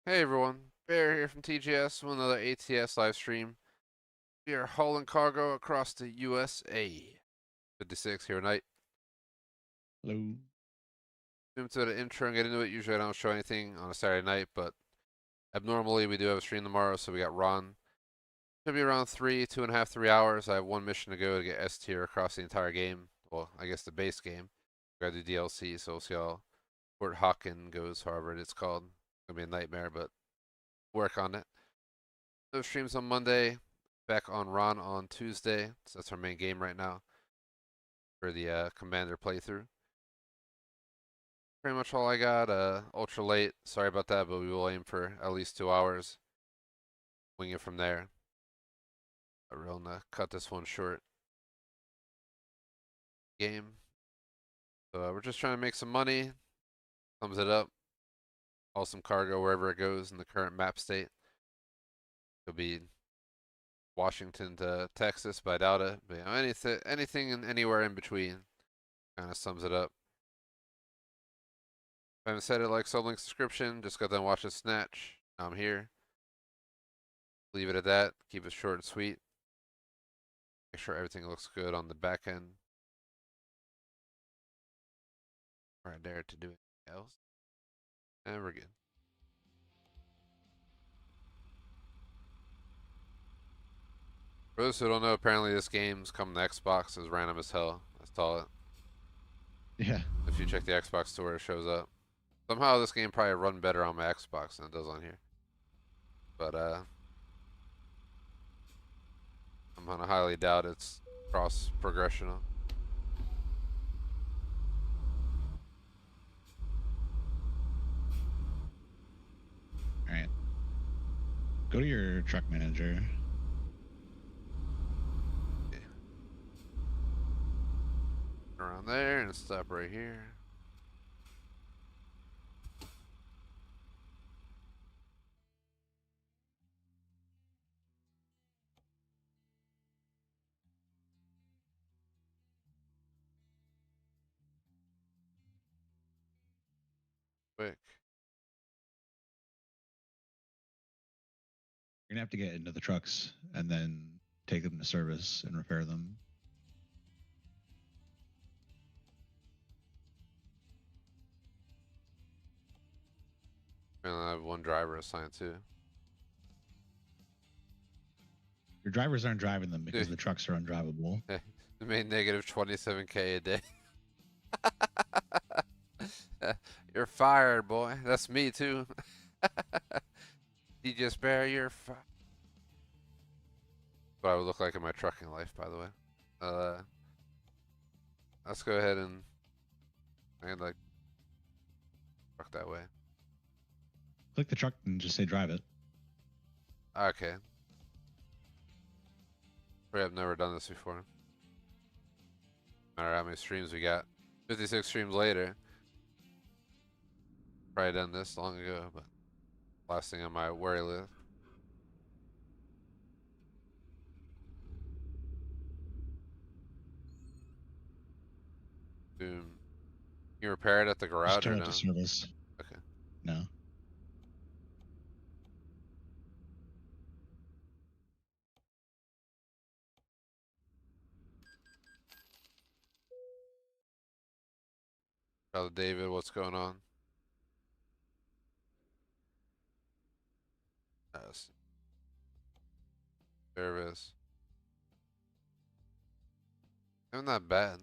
Hey everyone, Bear here from TGS with another ATS live stream. We are hauling cargo across the USA. 56 here tonight. Hello. Zoom to the intro and get into it. Usually I don't show anything on a Saturday night, but abnormally we do have a stream tomorrow, so we got Ron. Should be around 2.5, 3 hours. I have one mission to go to get S tier across the entire game. Well, I guess the base game. We gotta do DLC, so we'll see how Fort Hawken goes, however it's called. It's gonna be a nightmare, but work on it. No streams on Monday. Back on Ron on Tuesday. So that's our main game right now for the Commander playthrough. Pretty much all I got. Ultra late. Sorry about that, but we will aim for at least 2 hours. Wing it from there. We're gonna cut this one short. Game. So we're just trying to make some money. Thumbs it up. Haul some cargo wherever it goes in the current map state. It'll be Washington to Texas, but I doubt it. But you know, anything and anywhere in between kind of sums it up. If I haven't said it, like, sub, link, subscription. Just got done watching Snatch. Now I'm here. Leave it at that. Keep it short and sweet. Make sure everything looks good on the back end. Right there to do anything else. And we're good. For those who don't know, apparently this game's coming to Xbox as random as hell. That's all. Yeah. If you check the Xbox store, it shows up. Somehow this game probably run better on my Xbox than it does on here. But I'm gonna highly doubt it's cross progressional. All right. Go to your truck manager. Yeah. Around there and stop right here. Quick. You're gonna have to get into the trucks and then take them to service and repair them. And I have one driver assigned too. Your drivers aren't driving them because the trucks are undrivable. It made negative 27K a day. You're fired, boy. That's me too. TGS Bear, you're fired. What I would look like in my trucking life, by the way. Let's go ahead and like truck that way. Click the truck and just say drive it. Okay. I've never done this before. No matter how many streams we got. 56 streams later. Probably done this long ago, but last thing on my worry list. Boom. You repair it at the Just garage tow or it no? to service. Okay. No. Brother David, what's going on? Yes. Service. Not that bad.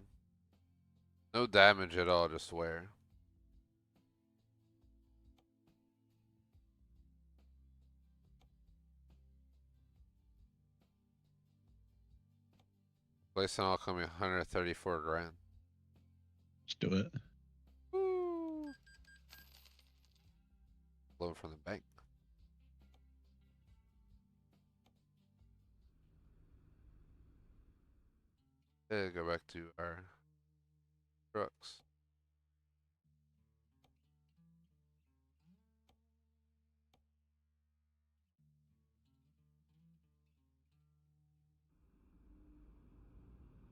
No damage at all, just wear. Place and all coming 134 grand. Just do it. Woo! Loan from the bank. Yeah, go back to our trucks.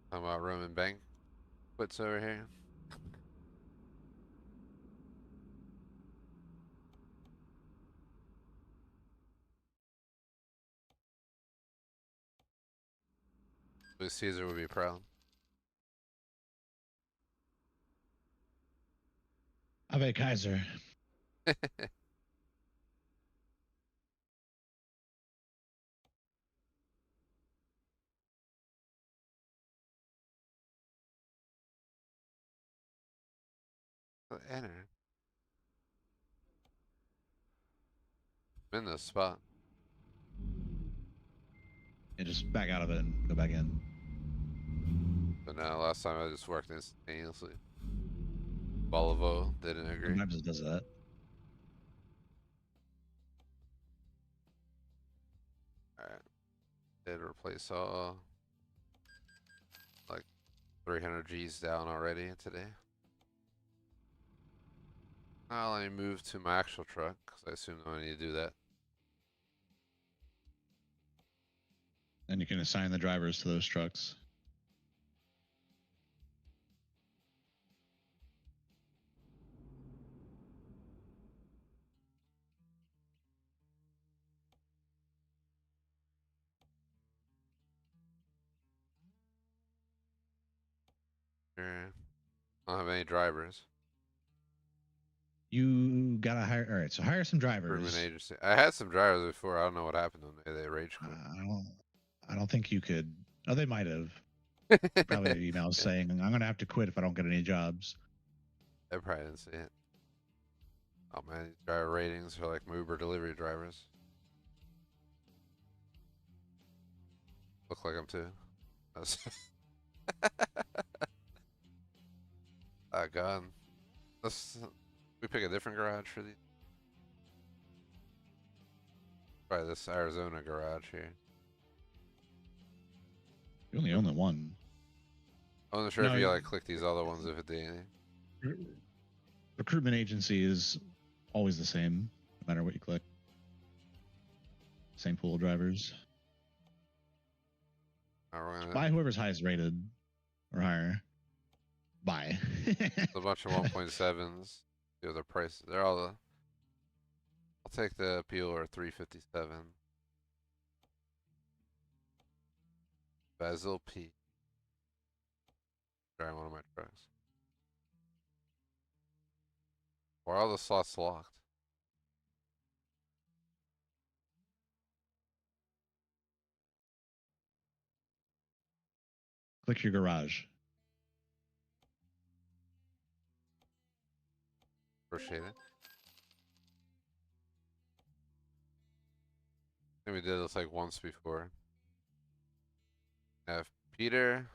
Talking about Roman bank. What's over here? Louis Caesar would be proud. Ave Kaiser. Enter. I'm in this spot. Yeah, just back out of it and go back in. But now, last time I just worked instantaneously. Volvo didn't agree. Sometimes it does that. Alright. Did replace all like 300 G's down already today. Now let me move to my actual truck because I assume I need to do that. And you can assign the drivers to those trucks. Sure. I don't have any drivers. You gotta hire. All right, so hire some Recruitment drivers. agency. I had some drivers before. I don't know what happened to them. They rage quit. I don't think you could. Oh, they might have. Probably emails saying, "I'm gonna have to quit if I don't get any jobs." I probably didn't see it. Oh man, these driver ratings are like my Uber delivery drivers. Look like them too. Oh god. We pick a different garage for these. Probably this Arizona garage here. You only own the one. I wasn't sure No, if you like click these other ones if it did anything. Recruitment agency is always the same, no matter what you click. Same pool of drivers. Buy whoever's highest rated or higher. Buy. A bunch of 1.7s. The other prices. They're all the. I'll take the Peeler 357. Basil P. Try one of my trucks. Why are all the slots locked? Click your garage. Appreciate it. I think we did this like once before. Have Peter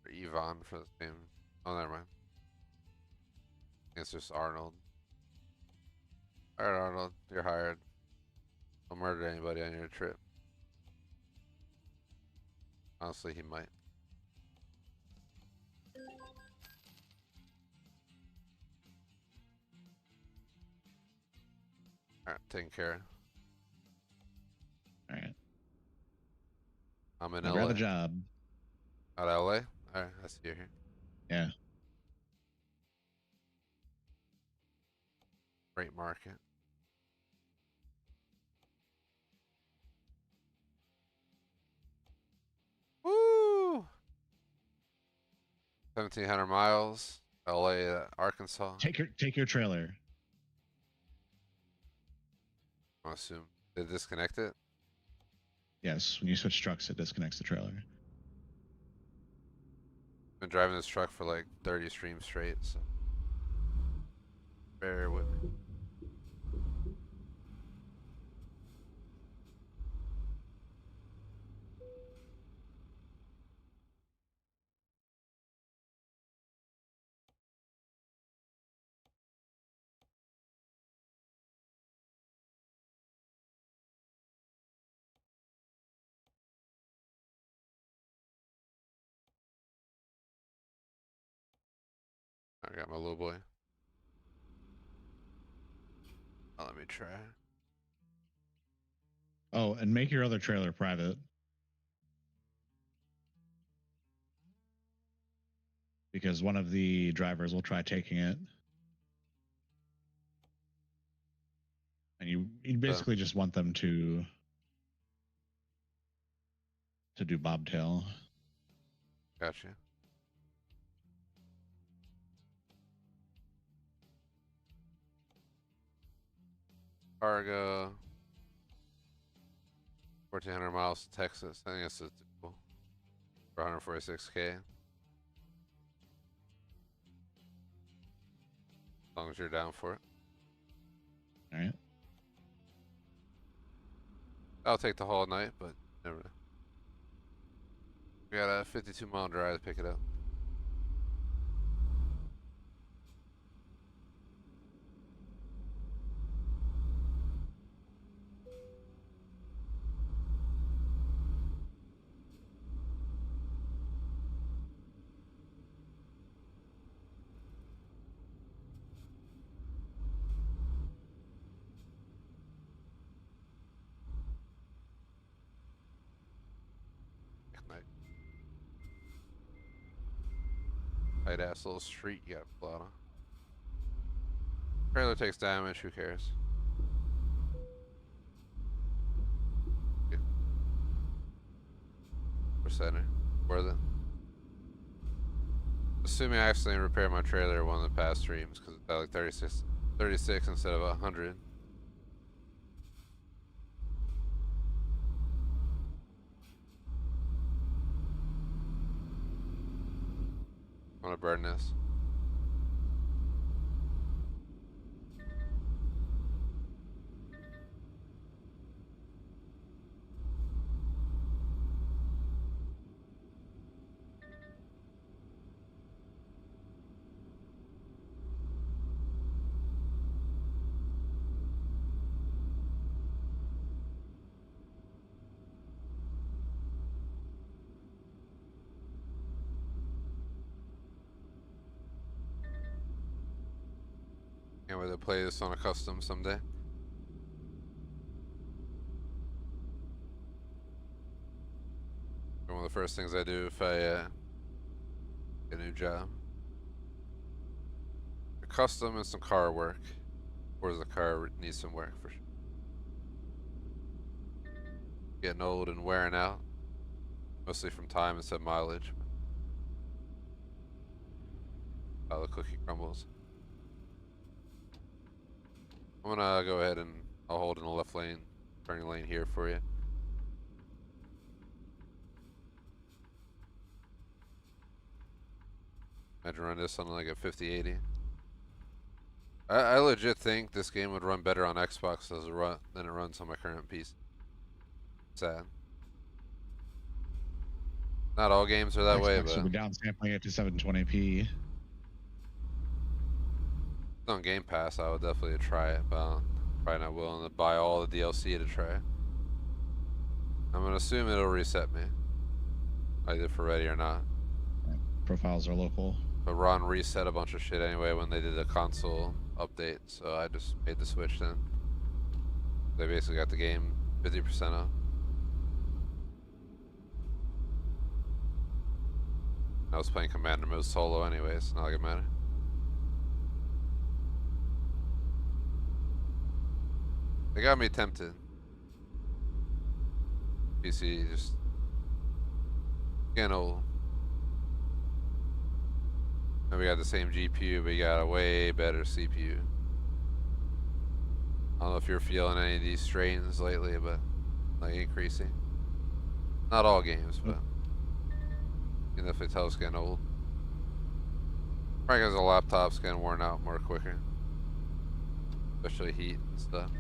or Yvonne for the same. Oh, never mind. It's just Arnold. Alright, Arnold, you're hired. Don't murder anybody on your trip. Honestly, he might. Alright, taking care. Alright. I'm in Now LA. grab a job. Out of LA? Alright, I see you here. Yeah. Great market. Woo! 1,700 miles. LA to Arkansas. Take your trailer. I assume. Did it disconnect it? Yes, when you switch trucks, it disconnects the trailer. Been driving this truck for like 30 streams straight, so bear with me. I got my little boy. Oh, let me try. Oh, and make your other trailer private. Because one of the drivers will try taking it. And you basically just want them to to do bobtail. Gotcha. Cargo. 1,400 miles to Texas. I think that's doable for 146K. As long as you're down for it. All right. I'll take the whole night, but never. We got a 52-mile drive to pick it up. Knite. Tight ass little street you got to pull out on. Trailer takes damage, who cares? For center. Worth it. Assuming I accidentally repaired my trailer one of the past streams because it's at like 36 instead of 100. I'm gonna burn this. Can't wait to play this on a custom someday. One of the first things I do if I get a new job. A custom and some car work. Or does the car need some work for sure? Getting old and wearing out. Mostly from time instead of mileage. How the cookie crumbles. I'm gonna go ahead and I'll hold in the left lane, turning lane here for you. Imagine run this on like a 50-80. I legit think this game would run better on Xbox than it runs on my current PC. Sad. Not all games are that way, Xbox but will be downsampling it to 720p. on Game Pass, I would definitely try it, but I'm probably not willing to buy all the DLC to try it. I'm gonna assume it'll reset me, either for ready or not. Profiles are local. But Ron reset a bunch of shit anyway when they did the console update, so I just made the switch then. They basically got the game 50% off. I was playing Commander mode solo anyways, not like it mattered. They got me tempted. PC just getting old. And we got the same GPU, but you got a way better CPU. I don't know if you're feeling any of these strains lately, but like increasing. Not all games, but you can definitely tell it's getting old. Probably because the laptop's getting worn out more quicker. Especially heat and stuff.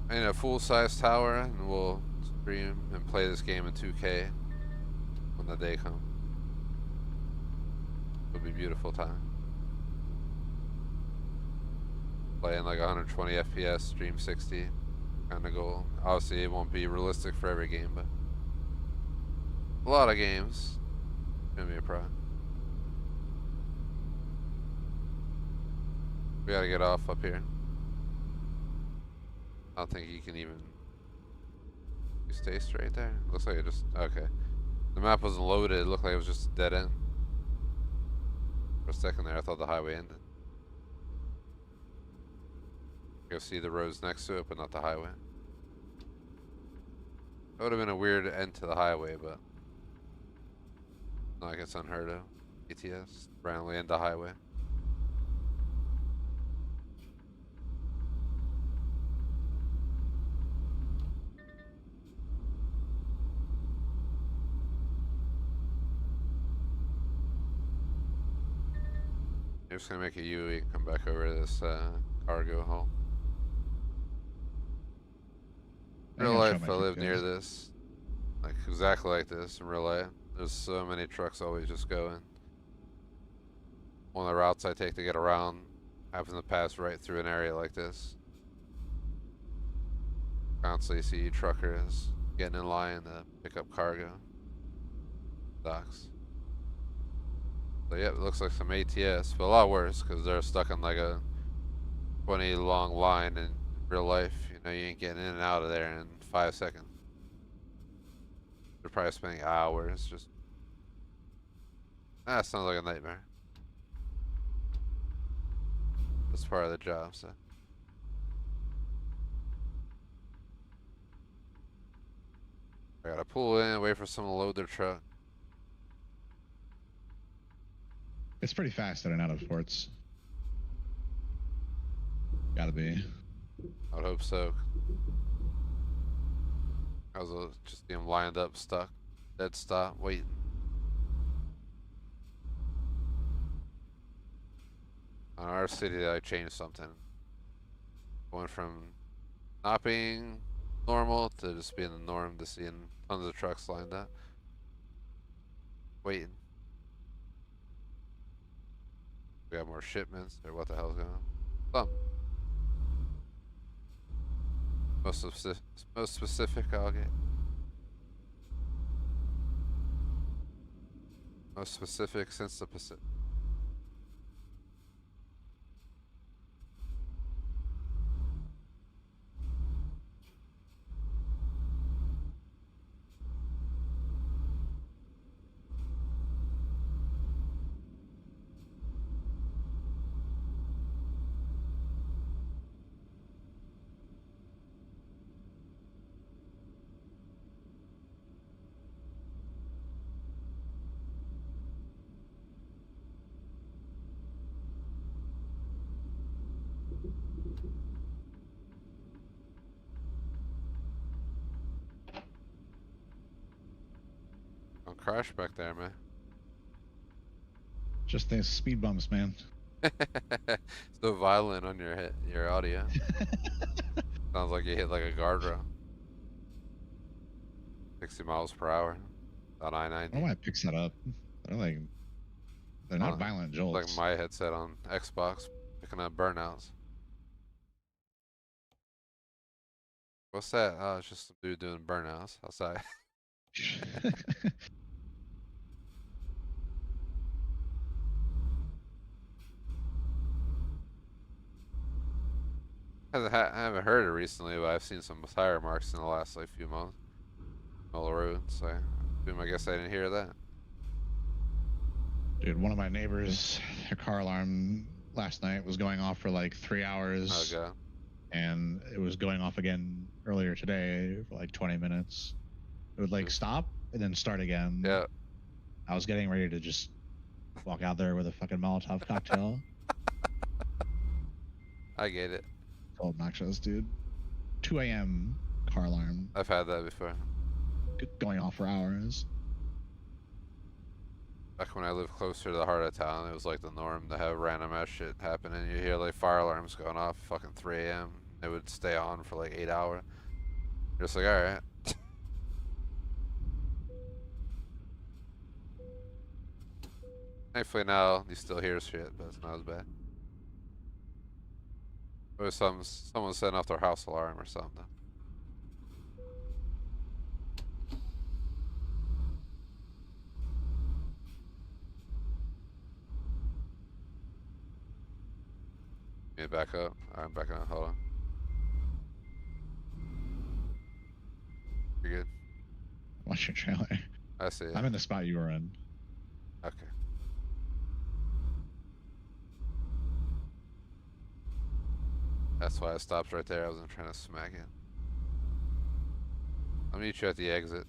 I need a full-size tower, and we'll stream and play this game in 2K when the day comes. It'll be a beautiful time. Playing like 120 FPS, stream 60 kind of goal. Obviously, it won't be realistic for every game, but a lot of games, it's gonna be a pro. We gotta get off up here. I don't think you can even. You stay straight there? Looks like it just. Okay. The map wasn't loaded, it looked like it was just a dead end. For a second there, I thought the highway ended. You can see the roads next to it, but not the highway. That would have been a weird end to the highway, but not like it's unheard of. ATS randomly end the highway. You're just gonna make a U and come back over to this cargo hull. In real life, I live near this, like exactly like this in real life. There's so many trucks always just going. One of the routes I take to get around happens to pass right through an area like this. Constantly see truckers getting in line to pick up cargo. Docks. So yeah, it looks like some ATS, but a lot worse because they're stuck in like a 20 long line in real life. You know, you ain't getting in and out of there in 5 seconds. They're probably spending hours just. That sounds like a nightmare. That's part of the job, so. I gotta pull in, wait for someone to load their truck. It's pretty fast in and out of ports. Gotta be. I would hope so. I was just being lined up, stuck, dead stop, waiting. On our city, I changed something. Going from not being normal to just being the norm to seeing tons of trucks lined up, waiting. We got more shipments, or what the hell's going on? Some. Most specific, I'll get. Most specific since the Pacific. Don't crash back there, man. Just the speed bumps, man. So violent on your audio. Sounds like you hit like a guardrail. 60 miles per hour on I-90. I don't know why it picks that up. They're not violent jolts. Like my headset on Xbox picking up burnouts. What's that? Oh, it's just a dude doing burnouts outside. I haven't heard it recently, but I've seen some tire marks in the last like few months. All the road, so I guess I didn't hear that. Dude, one of my neighbors, her car alarm last night was going off for like 3 hours. Oh god. And it was going off again earlier today for like 20 minutes. It would like stop and then start again. Yeah. I was getting ready to just walk out there with a fucking Molotov cocktail. I get it. So obnoxious, dude. 2 a.m. car alarm. I've had that before. Going off for hours. Back when I lived closer to the heart of town, it was like the norm to have random ass shit happen, and you hear like fire alarms going off fucking 3 a.m. They would stay on for like 8 hours. You're just like, alright. Thankfully now you still hear shit, but it's not as bad. Or someone setting off their house alarm or something. Need to back up? I'm backing up, hold on. You're good? Watch your trailer. I see it. I'm in the spot you were in. Okay. That's why I stopped right there. I wasn't trying to smack it. I'll meet you at the exit.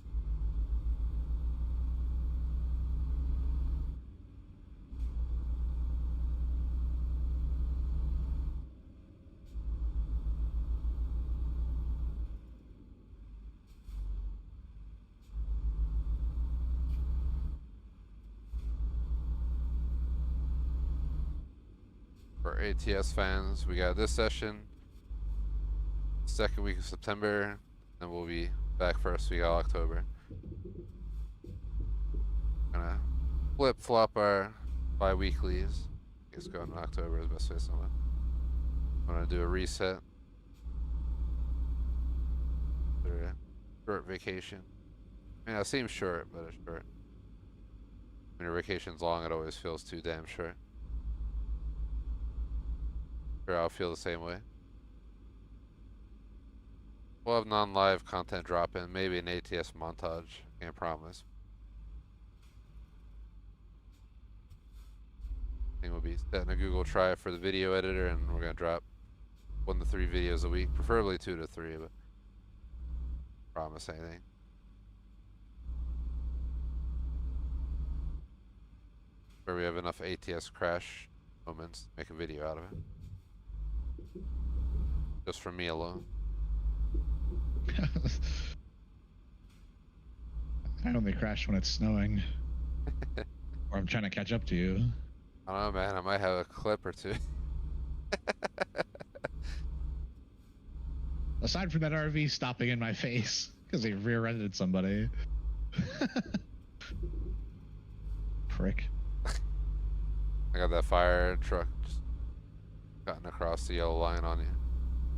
For ATS fans, we got this session, second week of September, and we'll be back first week of October. Gonna flip flop our bi-weeklies. I guess going in October is the best way to say it. I'm gonna do a reset. Or a short vacation. I mean, it seems short, but it's short. When your vacation's long, it always feels too damn short. Sure, I'll feel the same way. We'll have non-live content drop in, maybe an ATS montage. Can't promise. I think we'll be setting a Google Drive for the video editor, and we're gonna drop 1 to 3 videos a week, preferably 2 to 3, but promise anything. Where we have enough ATS crash moments to make a video out of it. Just for me alone. I only crash when it's snowing. Or I'm trying to catch up to you. I don't know, man. I might have a clip or two. Aside from that RV stopping in my face because he rear-ended somebody. Prick. I got that fire truck just cutting across the yellow line on you.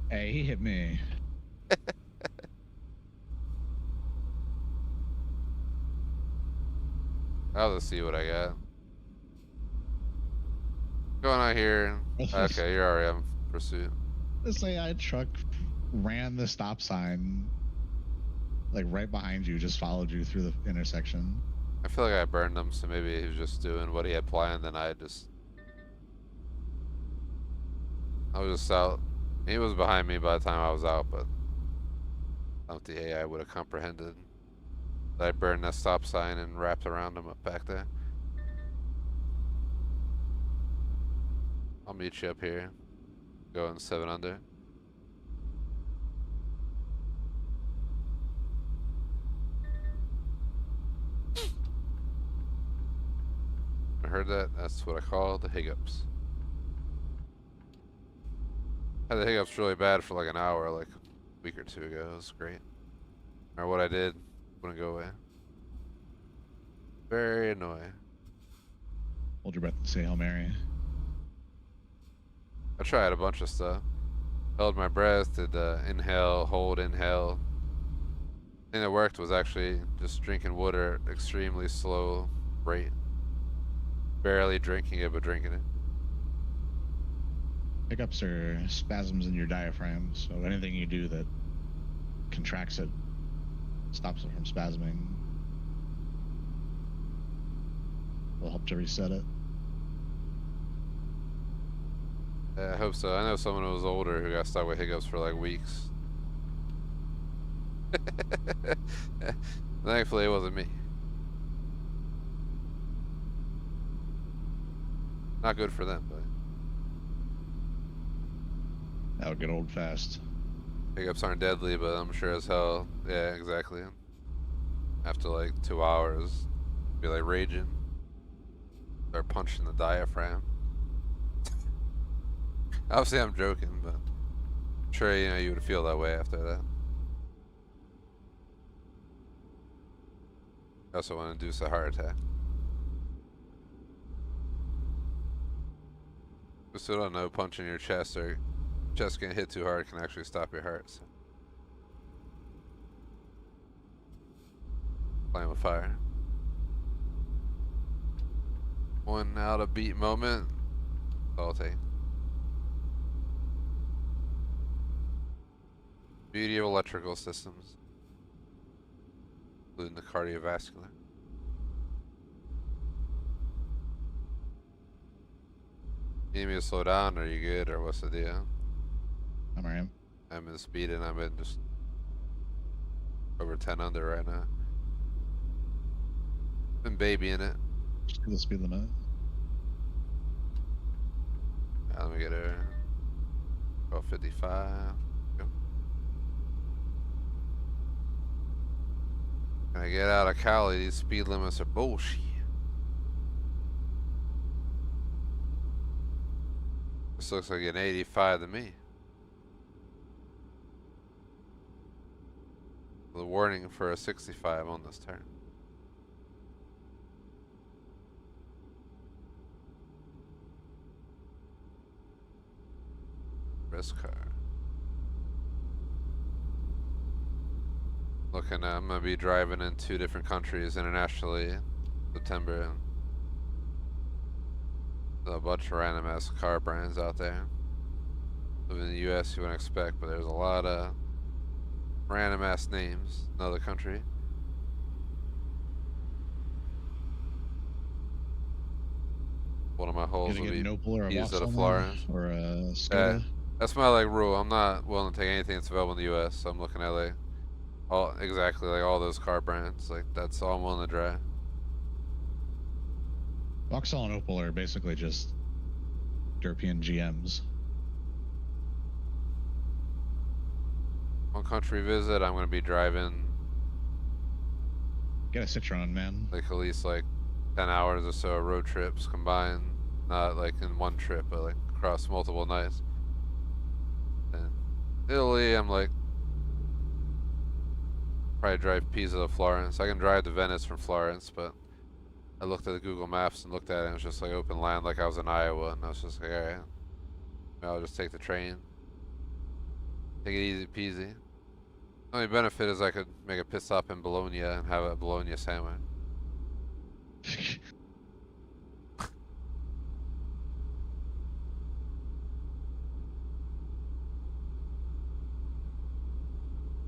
Hey, he hit me. I'll just see what I got. Going out here. Okay, you're already in pursuit. This AI truck ran the stop sign, like right behind you, just followed you through the intersection. I feel like I burned him, so maybe he was just doing what he had planned, and I was just out. He was behind me by the time I was out, but I don't think the AI would have comprehended that I burned that stop sign and wrapped around him up back there. I'll meet you up here. Going 7 under. I heard that. That's what I call the hiccups. I had the hiccups really bad for like an hour, like a week or 2 ago. It was great. Or what I did wouldn't go away. Very annoying. Hold your breath and say Hail Mary. I tried a bunch of stuff. Held my breath, did inhale, hold, inhale. The thing that worked was actually just drinking water at extremely slow rate. Barely drinking it, but drinking it. Hiccups are spasms in your diaphragm, so anything you do that contracts it stops it from spasming. Will help to reset it. Yeah, I hope so. I know someone who was older who got stuck with hiccups for like weeks. Thankfully, it wasn't me. Not good for them, but That would get old fast. hiccups aren't deadly, but I'm sure as hell. Yeah, exactly. After like 2 hours, be like raging. Start punching the diaphragm. Obviously, I'm joking, but I'm sure you would feel that way after that. I also want to induce a heart attack. I still don't know, punching your chest or chest getting hit too hard can actually stop your heart. So. Playing with fire. One out of beat moment. I'll take. Beauty of electrical systems, including the cardiovascular. You need me to slow down? Are you good, or what's the deal? I'm alright. I'm in speed and I'm in just over 10 under right now. Been babying it. Just do the speed limit. Let me get her. 1255. Go. Can I get out of Cali? These speed limits are bullshit. This looks like an 85 to me. The warning for a 65 on this turn. Risk car. Looking at, I'm gonna be driving in 2 different countries internationally, September. There's a bunch of random ass car brands out there. Living in the US, you wouldn't expect, but there's a lot of random ass names in another country. One of my holes will be an Opal or a keys to the Vauxhall Florence. or a Skoda. That's my like rule. I'm not willing to take anything that's available in the US. So I'm looking at like exactly like all those car brands. Like that's all I'm willing to drive. Vauxhall and Opal are basically just European GMs. One country visit, I'm gonna be driving Get a Citroen, man. like at least like 10 hours or so of road trips combined. Not like in one trip, but like across multiple nights. And Italy, I'm like probably drive Pisa to Florence. I can drive to Venice from Florence, but I looked at the Google Maps and looked at it and it was just like open land like I was in Iowa, and I was just like, alright, I'll just take the train. Take it easy peasy. The only benefit is I could make a pit stop in Bologna and have a Bologna sandwich.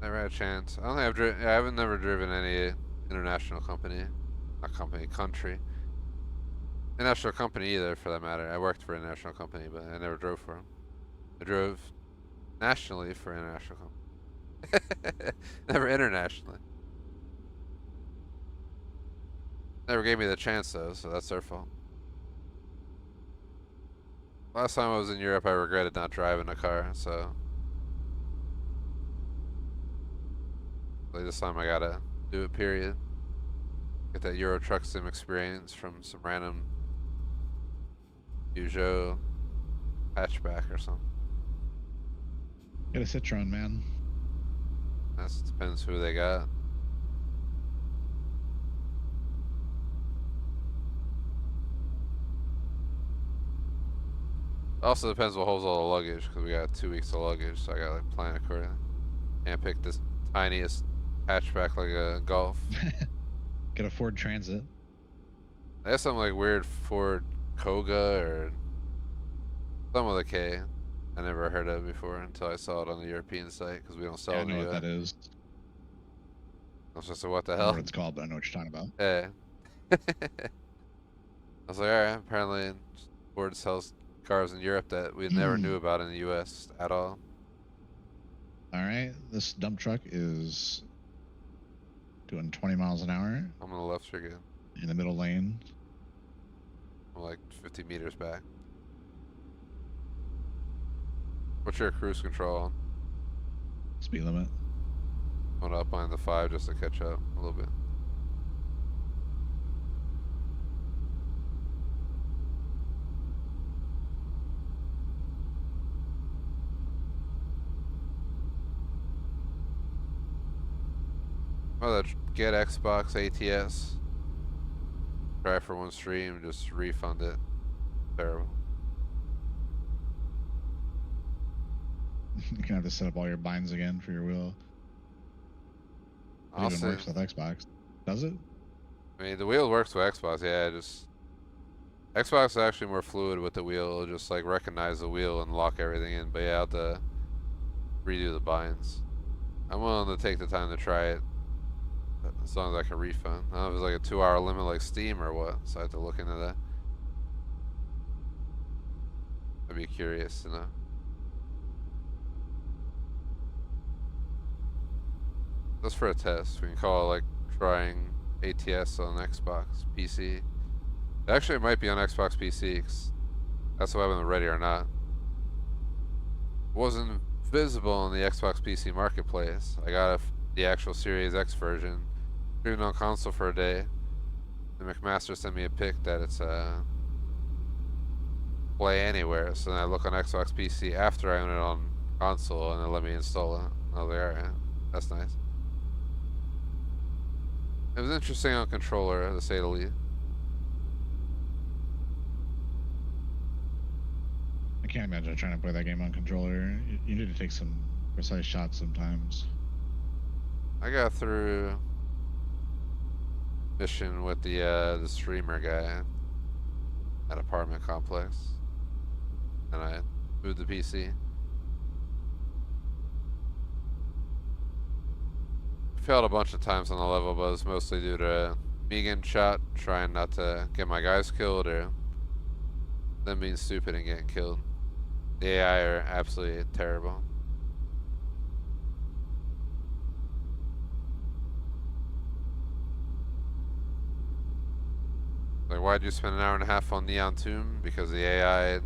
Never had a chance. I don't think I've driven. I haven't never driven any international company, not company, country. International company either, for that matter. I worked for an international company, but I never drove for them. I drove nationally for an international company. Never internationally. Never gave me the chance though, so that's their fault. Last time I was in Europe, I regretted not driving a car, so this time I gotta do it, period. Get that Euro Truck Sim experience from some random Peugeot hatchback or something. Get a Citroen, man. That depends who they got. Also depends what holds all the luggage, because we got 2 weeks of luggage, so I gotta like plan accordingly. Can't pick this tiniest hatchback like a Golf. Get a Ford Transit. They have some like weird Ford Koga or some with a K I never heard of before until I saw it on the European site, because we don't sell Yeah, I it in know the what US. that is. I was just like, what the I don't know hell? what it's called, but I know what you're talking about. Yeah. I was like, alright, apparently Ford sells cars in Europe that we never knew about in the US at all. Alright, this dump truck is doing 20 miles an hour I'm on the left, you're good. in the middle lane. I'm like 50 meters back. What's your cruise control on? Speed limit. Going up behind the 5 just to catch up a little bit. Oh, that get Xbox ATS. Try for one stream, just refund it. Terrible. You're gonna have to set up all your binds again for your wheel. It even works with Xbox. Does it? I mean, the wheel works with Xbox, yeah, just Xbox is actually more fluid with the wheel. It'll just like recognize the wheel and lock everything in. But yeah, I'll have to redo the binds. I'm willing to take the time to try it, as long as I can refund. I don't know if it's like a 2-hour limit like Steam or what, so I have to look into that. I'd be curious to know. Just for a test. We can call it like trying ATS on Xbox PC. Actually, it might be on Xbox PC, 'cause that's why I'm ready or not. It wasn't visible in the Xbox PC marketplace. I got the actual Series X version, streamed on console for a day. The McMaster sent me a pic that it's play anywhere. So then I look on Xbox PC after I own it on console, and they let me install it. I was like, alright, that's nice. It was interesting on controller, to say the least. I can't imagine trying to play that game on controller. You need to take some precise shots sometimes. I got through mission with the streamer guy at apartment complex, and I moved the PC. Failed a bunch of times on the level, but it was mostly due to me getting shot, trying not to get my guys killed, or them being stupid and getting killed. The AI are absolutely terrible. Like, why'd you spend an hour and a half on Neon Tomb? Because the AI,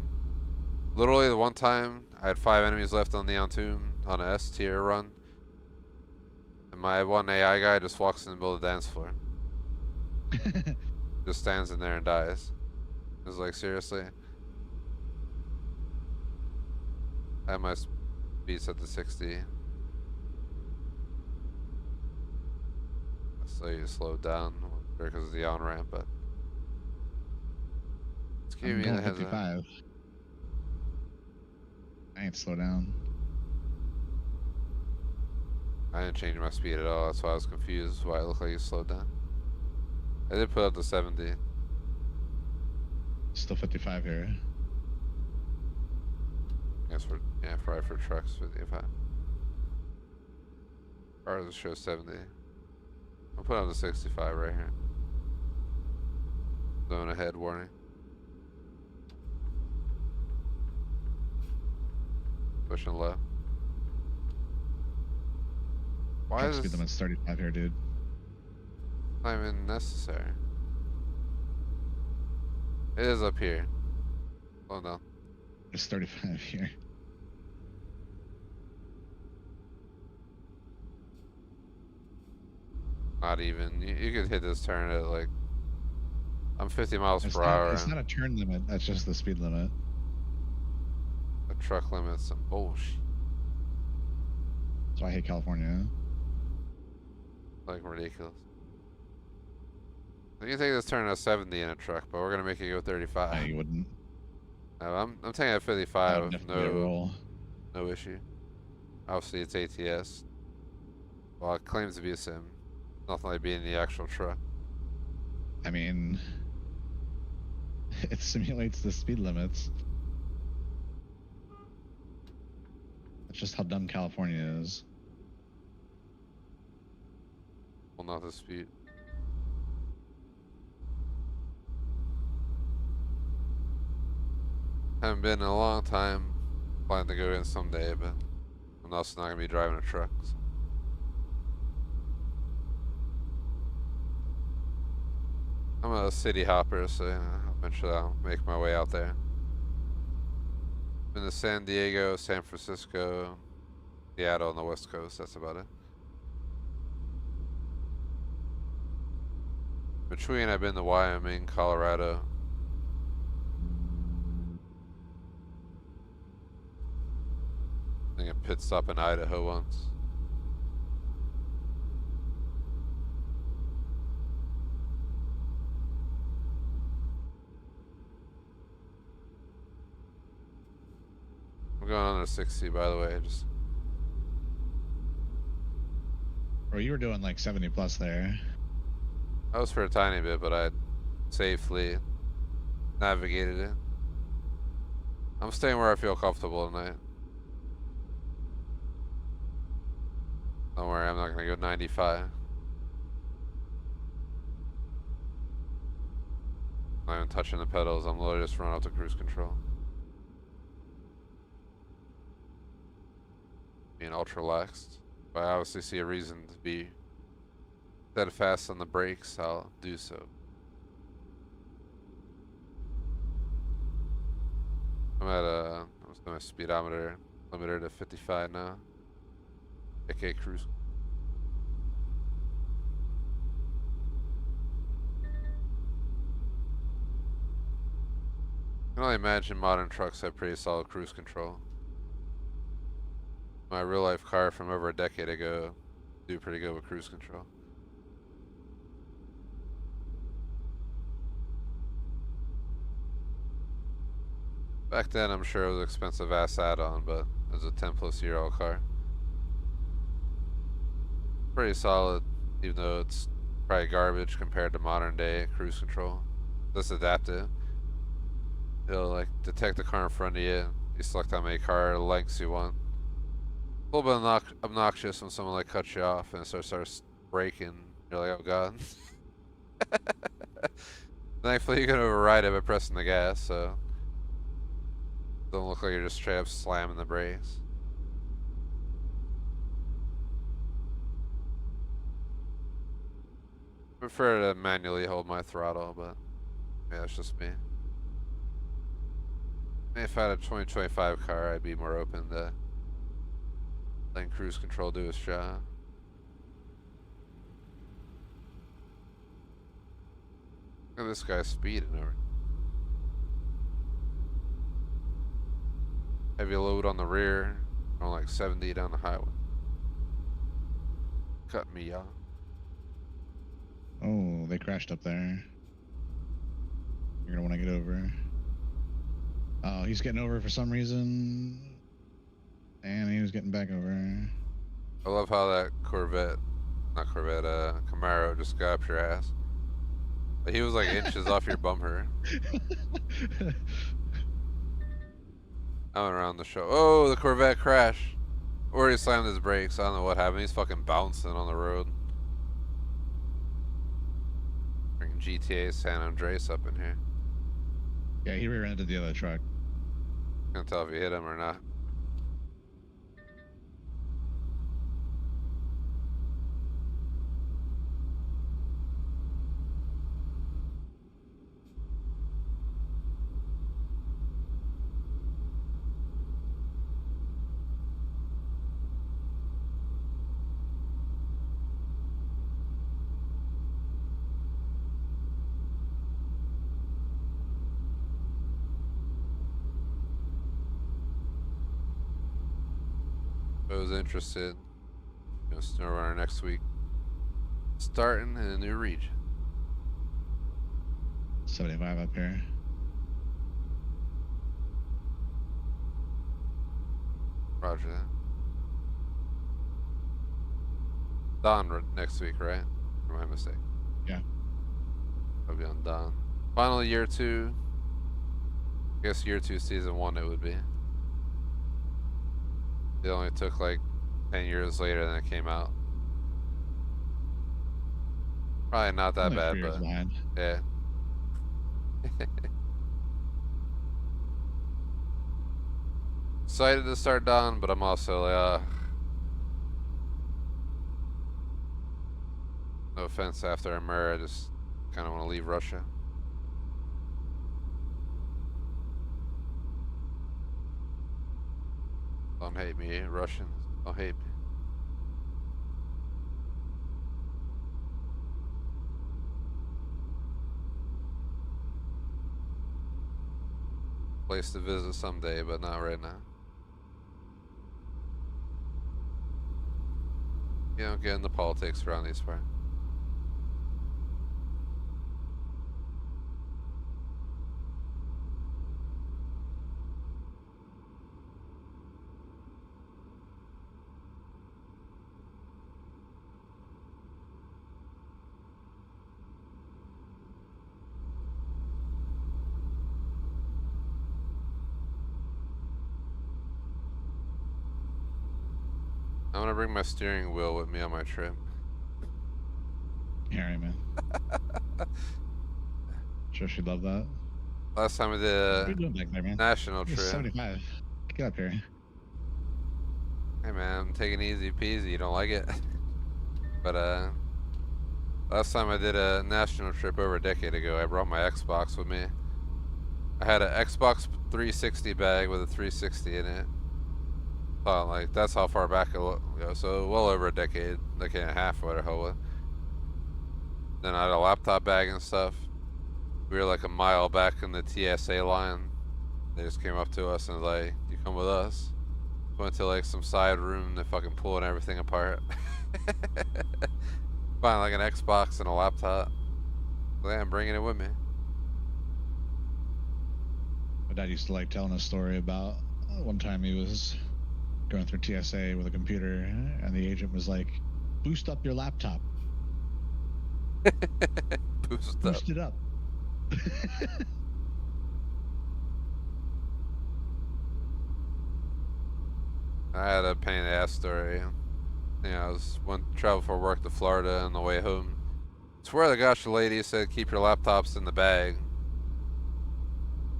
literally the one time I had 5 enemies left on Neon Tomb on an S tier run, and my one AI guy just walks in the middle of the dance floor. Just stands in there and dies. It was like, seriously? I had my speed set to 60. So you slowed down because of the on ramp, but it's giving me the heads up. 55. I ain't slow down. I didn't change my speed at all. That's why I was confused. Why it looked like you slowed down. I did put up to 70. Still 55 here. I guess probably for trucks 55. Cars show 70. I'll put up to 65 right here. Zone ahead warning. Pushing left. Why is Speed limit's 35 here, dude. not even necessary? It is up here. Oh no. It's 35 here. Not even. You could hit this turn at like, I'm 50 miles per hour. It's not a turn limit. That's just the speed limit. The truck limit's some bullshit. So I hate California. Like ridiculous. You can take this turn at 70 in a truck, but we're gonna make it go 35. No, you wouldn't. No, I'm taking it at That 55 would with definitely be a roll. no issue. Obviously it's ATS. Well, it claims to be a sim. Nothing like being the actual truck. I mean, it simulates the speed limits. That's just how dumb California is. Well, not the speed. Haven't been in a long time. Plan to go in someday, but I'm also not gonna be driving a truck. So. I'm a city hopper, so eventually I'll make my way out there. Been to San Diego, San Francisco, Seattle on the West Coast. That's about it. Between, I've been to Wyoming, Colorado. I think a pit stop in Idaho once. I'm going under 60, by the way. Just Bro, you were doing like 70 plus there. that was for a tiny bit, but I safely navigated it. I'm staying where I feel comfortable tonight. Don't worry, I'm not gonna go 95. I'm not even touching the pedals. I'm literally just running up to cruise control. Being ultra relaxed. If I obviously see a reason to be steadfast on the brakes, I'll do so. I'm just my speedometer limiter to 55 now. aka cruise. I can only imagine modern trucks have pretty solid cruise control. My real life car from over a decade ago do pretty good with cruise control. Back then I'm sure it was an expensive ass add-on, but it was a 10+ year old car. Pretty solid, even though it's probably garbage compared to modern day cruise control. This adaptive. It'll like detect the car in front of you. You select how many car lengths you want. A little bit obnoxious when someone like cuts you off and it starts braking. You're like, oh god. Thankfully you can override it by pressing the gas, so don't look like you're just straight up slamming the brakes. I prefer to manually hold my throttle, but yeah, it's just me. If I had a 2025 car, I'd be more open to letting cruise control do its job. Look at this guy speeding over. Heavy load on the rear, going like 70 down the highway. Cut me off. Oh, they crashed up there. You're gonna want to get over. Oh, he's getting over for some reason. And he was getting back over. I love how that Camaro just got up your ass. But he was like inches off your bumper. I went around the show. Oh, the Corvette crashed. Or he slammed his brakes. I don't know what happened. He's fucking bouncing on the road. Bring GTA San Andreas up in here. Yeah, he rear-ended the other truck. Can't tell if you hit him or not. I was interested, snow runner next week, starting in a new region. 75 up here. Roger that. Dawn next week, right? Or my mistake? Yeah. I'll be on Dawn. Final year 2. I guess year 2, season 1 it would be. It only took like 10 years later than it came out. Probably not that bad, but yeah. Excited to start Dawn, but I'm also like, no offense after Amur, I just kind of want to leave Russia. Don't hate me, Russians. Don't hate me. Place to visit someday, but not right now. You don't get into politics around these parts. I'm gonna bring my steering wheel with me on my trip. Alright, man. Sure she'd love that. Last time we did What are you doing back there, man? national trip. 75. Get up here. Hey man, I'm taking it easy peasy. You don't like it? But last time I did a national trip over a decade ago, I brought my Xbox with me. I had an Xbox 360 bag with a 360 in it. Oh, like that's how far back ago. So well over a decade and a half, or whatever the hell it was. Then I had a laptop bag and stuff. We were like a mile back in the TSA line. They just came up to us and was like, "You come with us." Went to like some side room. They're fucking pulling everything apart. Find like an Xbox and a laptop. Yeah, I'm bringing it with me. My dad used to like telling a story about one time he was going through TSA with a computer, and the agent was like, "Boost up your laptop." Boost it up. I had a pain in the ass story. You know, went travel for work to Florida on the way home. Swear to gosh, the lady said keep your laptops in the bag.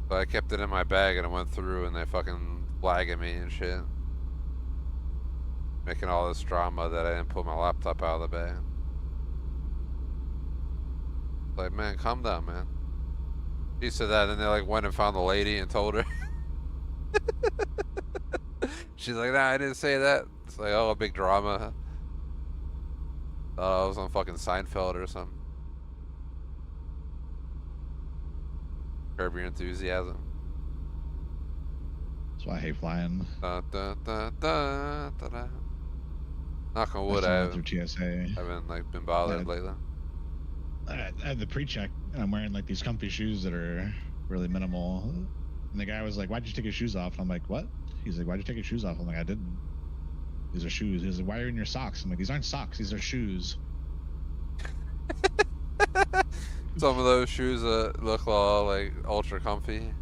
So I kept it in my bag and I went through and they fucking flagging me and shit. Making all this drama that I didn't pull my laptop out of the bag. Like, man, calm down, man. She said that and they like went and found the lady and told her. She's like, nah, I didn't say that. It's like, oh, a big drama. Thought I was on fucking Seinfeld or something. Curb Your Enthusiasm. That's why I hate flying. Da, da, da, da, da, da. Knock on wood, I I went through TSA. haven't like been bothered lately. I had the pre-check, and I'm wearing like these comfy shoes that are really minimal. And the guy was like, "Why'd you take your shoes off?" And I'm like, "What?" He's like, "Why'd you take your shoes off?" I'm like, "I didn't. These are shoes." He's like, "Why are you in your socks?" I'm like, "These aren't socks. These are shoes." Some of those shoes look all like ultra comfy.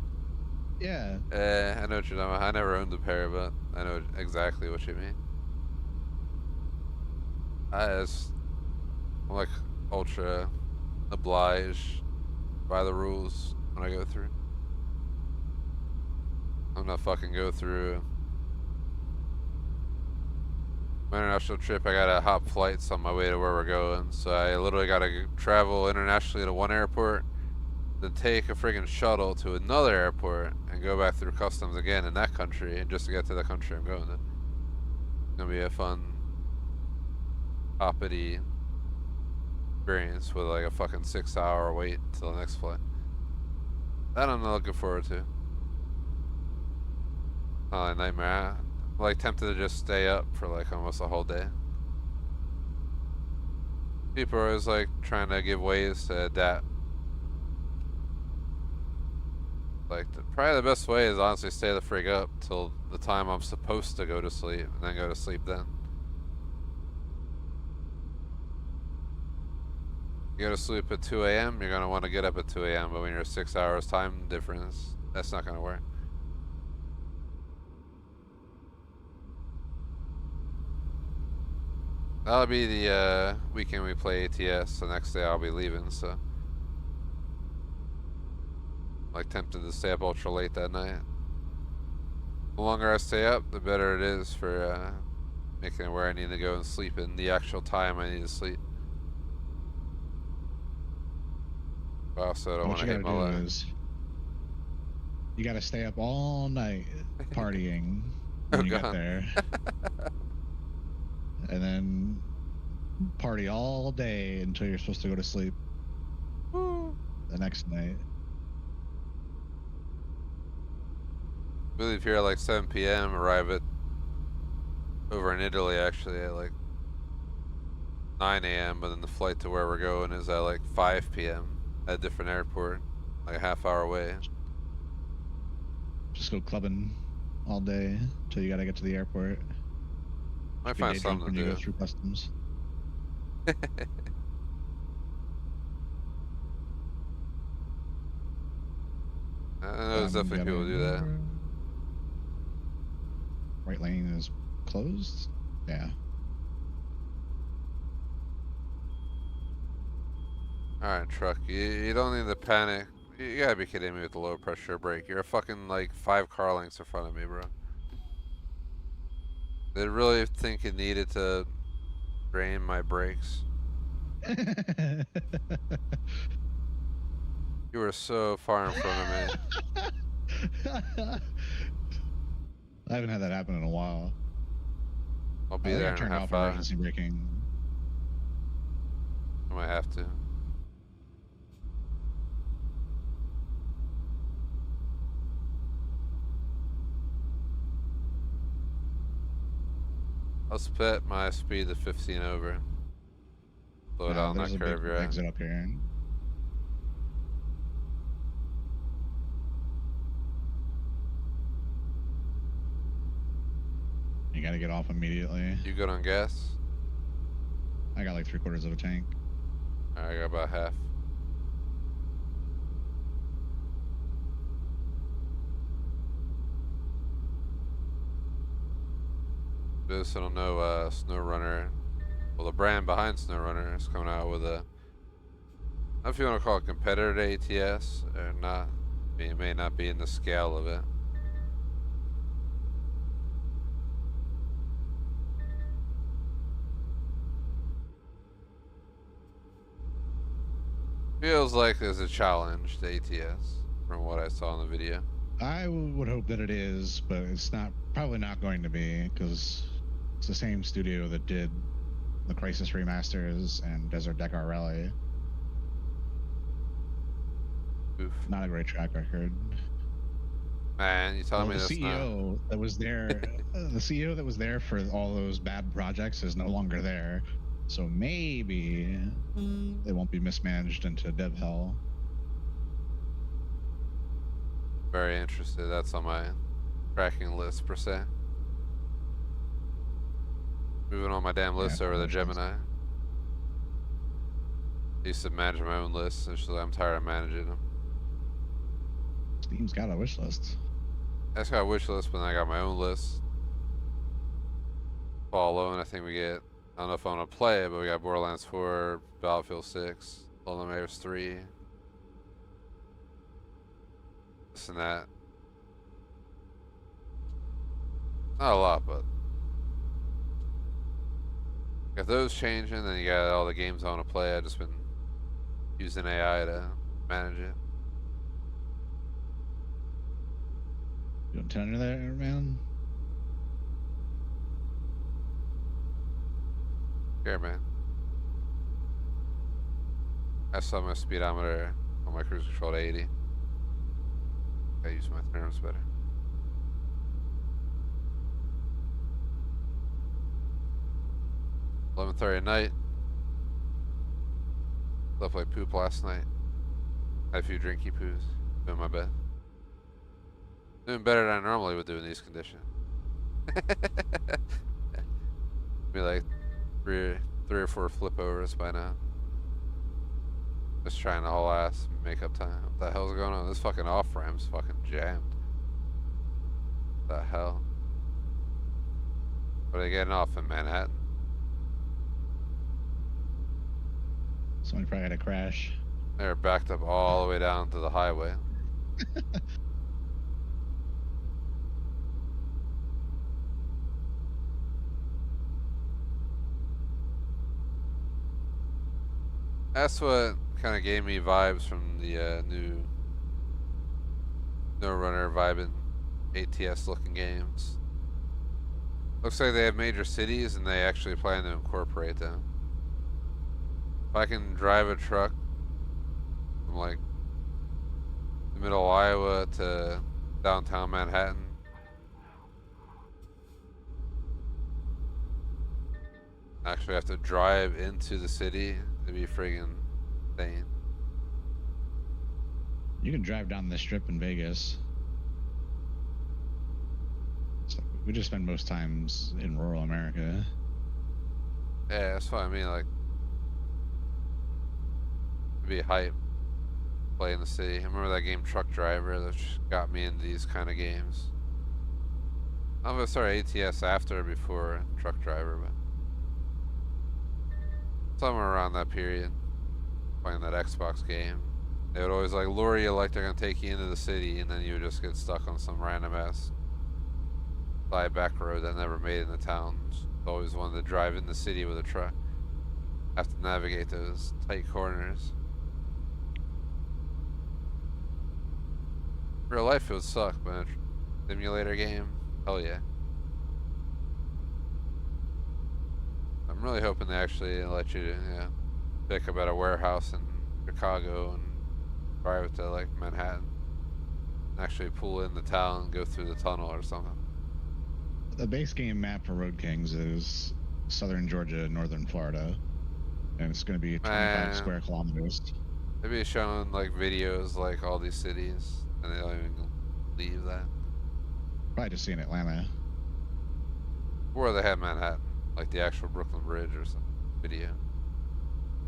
Yeah. I know what you're talking about. I never owned a pair, but I know exactly what you mean. I'm like ultra obliged by the rules when I go through. I'm not fucking go through my international trip. I gotta hop flights on my way to where we're going, so I literally gotta travel internationally to one airport, then take a friggin' shuttle to another airport and go back through customs again in that country, and just to get to the country I'm going to. It's gonna be a fun, hoppity experience with like a fucking 6-hour wait till the next flight. That I'm not looking forward to. Oh, a nightmare. I'm like tempted to just stay up for like almost a whole day. People are always like trying to give ways to adapt. Like probably the best way is honestly stay the frig up till the time I'm supposed to go to sleep and then go to sleep then. You go to sleep at 2 a.m., you're gonna want to get up at 2 a.m., but when you're 6 hours time difference, that's not gonna work. That'll be the weekend we play ATS. The next day I'll be leaving, so I'm like tempted to stay up ultra late that night. The longer I stay up, the better it is for making it where I need to go and sleep in the actual time I need to sleep. But I also don't want to hit my leg. You gotta stay up all night partying when you get there. And then party all day until you're supposed to go to sleep the next night. We leave here at like 7 p.m., arrive at over in Italy actually at like 9 a.m., but then the flight to where we're going is at like 5 p.m. at a different airport, like a half-hour away. Just go clubbing all day until you gotta get to the airport. Might find something to do. When you go through customs. I know there's definitely people who do that. Right lane is closed? Yeah. Alright, truck. You don't need to panic. You gotta be kidding me with the low pressure brake. You're a fucking like 5 car lengths in front of me, bro. They really think it needed to drain my brakes. You were so far in front of me. I haven't had that happen in a while. I'll I be think there I in a turned half off hour. emergency braking. I might have to. I'll split my speed to 15 over. Slow down There's that a big curve you're at. exit up here. You gotta get off immediately. You good on gas? I got like 3/4 of a tank. Alright, I got about half. Those who don't know, SnowRunner, well, the brand behind SnowRunner is coming out with a, I don't know if you want to call it competitor to ATS or not. I mean, it may not be in the scale of it. Feels like there's a challenge to ATS from what I saw in the video. I would hope that it is, but it's not. Probably not going to be, because it's the same studio that did the Crisis remasters and Desert Dakar Rally. Oof. Not a great track record. Man, you telling me the that's CEO not... that was there, the CEO that was there for all those bad projects is no longer there. So maybe they won't be mismanaged into dev hell. Very interested. That's on my tracking list per se. Moving on my damn list over the Gemini. I used to manage my own lists. Actually, I'm tired of managing them. Steam's got a wish list. I just got a wish list, but then I got my own list. Follow, and I think we get, I don't know if I'm gonna play it, but we got Borderlands 4, Battlefield 6, Little Nightmares 3. This and that. Not a lot, but if those changing, then you got all the games I want to play. I've just been using AI to manage it. You don't tell her there, man. Here, man. I saw my speedometer on my cruise control to 80. I use my terms better. $11:30 at night. Slept like poop last night. Had a few drinky poos. Doing my bed. Doing better than I normally would do in these conditions. Be like three or four flip overs by now. Just trying to whole ass make up time. What the hell's going on? This fucking off ramp's fucking jammed. What the hell? What are they getting off in Manhattan? Somebody probably had a crash. They're backed up all the way down to the highway. That's what kind of gave me vibes from the new SnowRunner vibing ATS looking games. Looks like they have major cities and they actually plan to incorporate them. If I can drive a truck from like the middle of Iowa to downtown Manhattan, actually have to drive into the city, it'd be friggin' insane. You can drive down the strip in Vegas. So we just spend most times in rural America. Yeah, that's what I mean, like, it'd be hype play in the city. I remember that game Truck Driver that got me into these kind of games. I don't know if I started ATS after or before Truck Driver, but somewhere around that period, playing that Xbox game. They would always like lure you like they're gonna take you into the city, and then you would just get stuck on some random ass fly back road that never made it in the towns. Always wanted to drive in the city with a truck. Have to navigate those tight corners. Real life it would suck, but a simulator game, hell yeah. I'm really hoping they actually let you, pick up at a warehouse in Chicago and drive to like Manhattan. Actually pull in the town and go through the tunnel or something. The base game map for Road Kings is southern Georgia, northern Florida, and it's going to be 25 square kilometers. Maybe showing like videos like all these cities, and they don't even leave that. Probably just seeing Atlanta. Or they have Manhattan, like the actual Brooklyn Bridge or some video.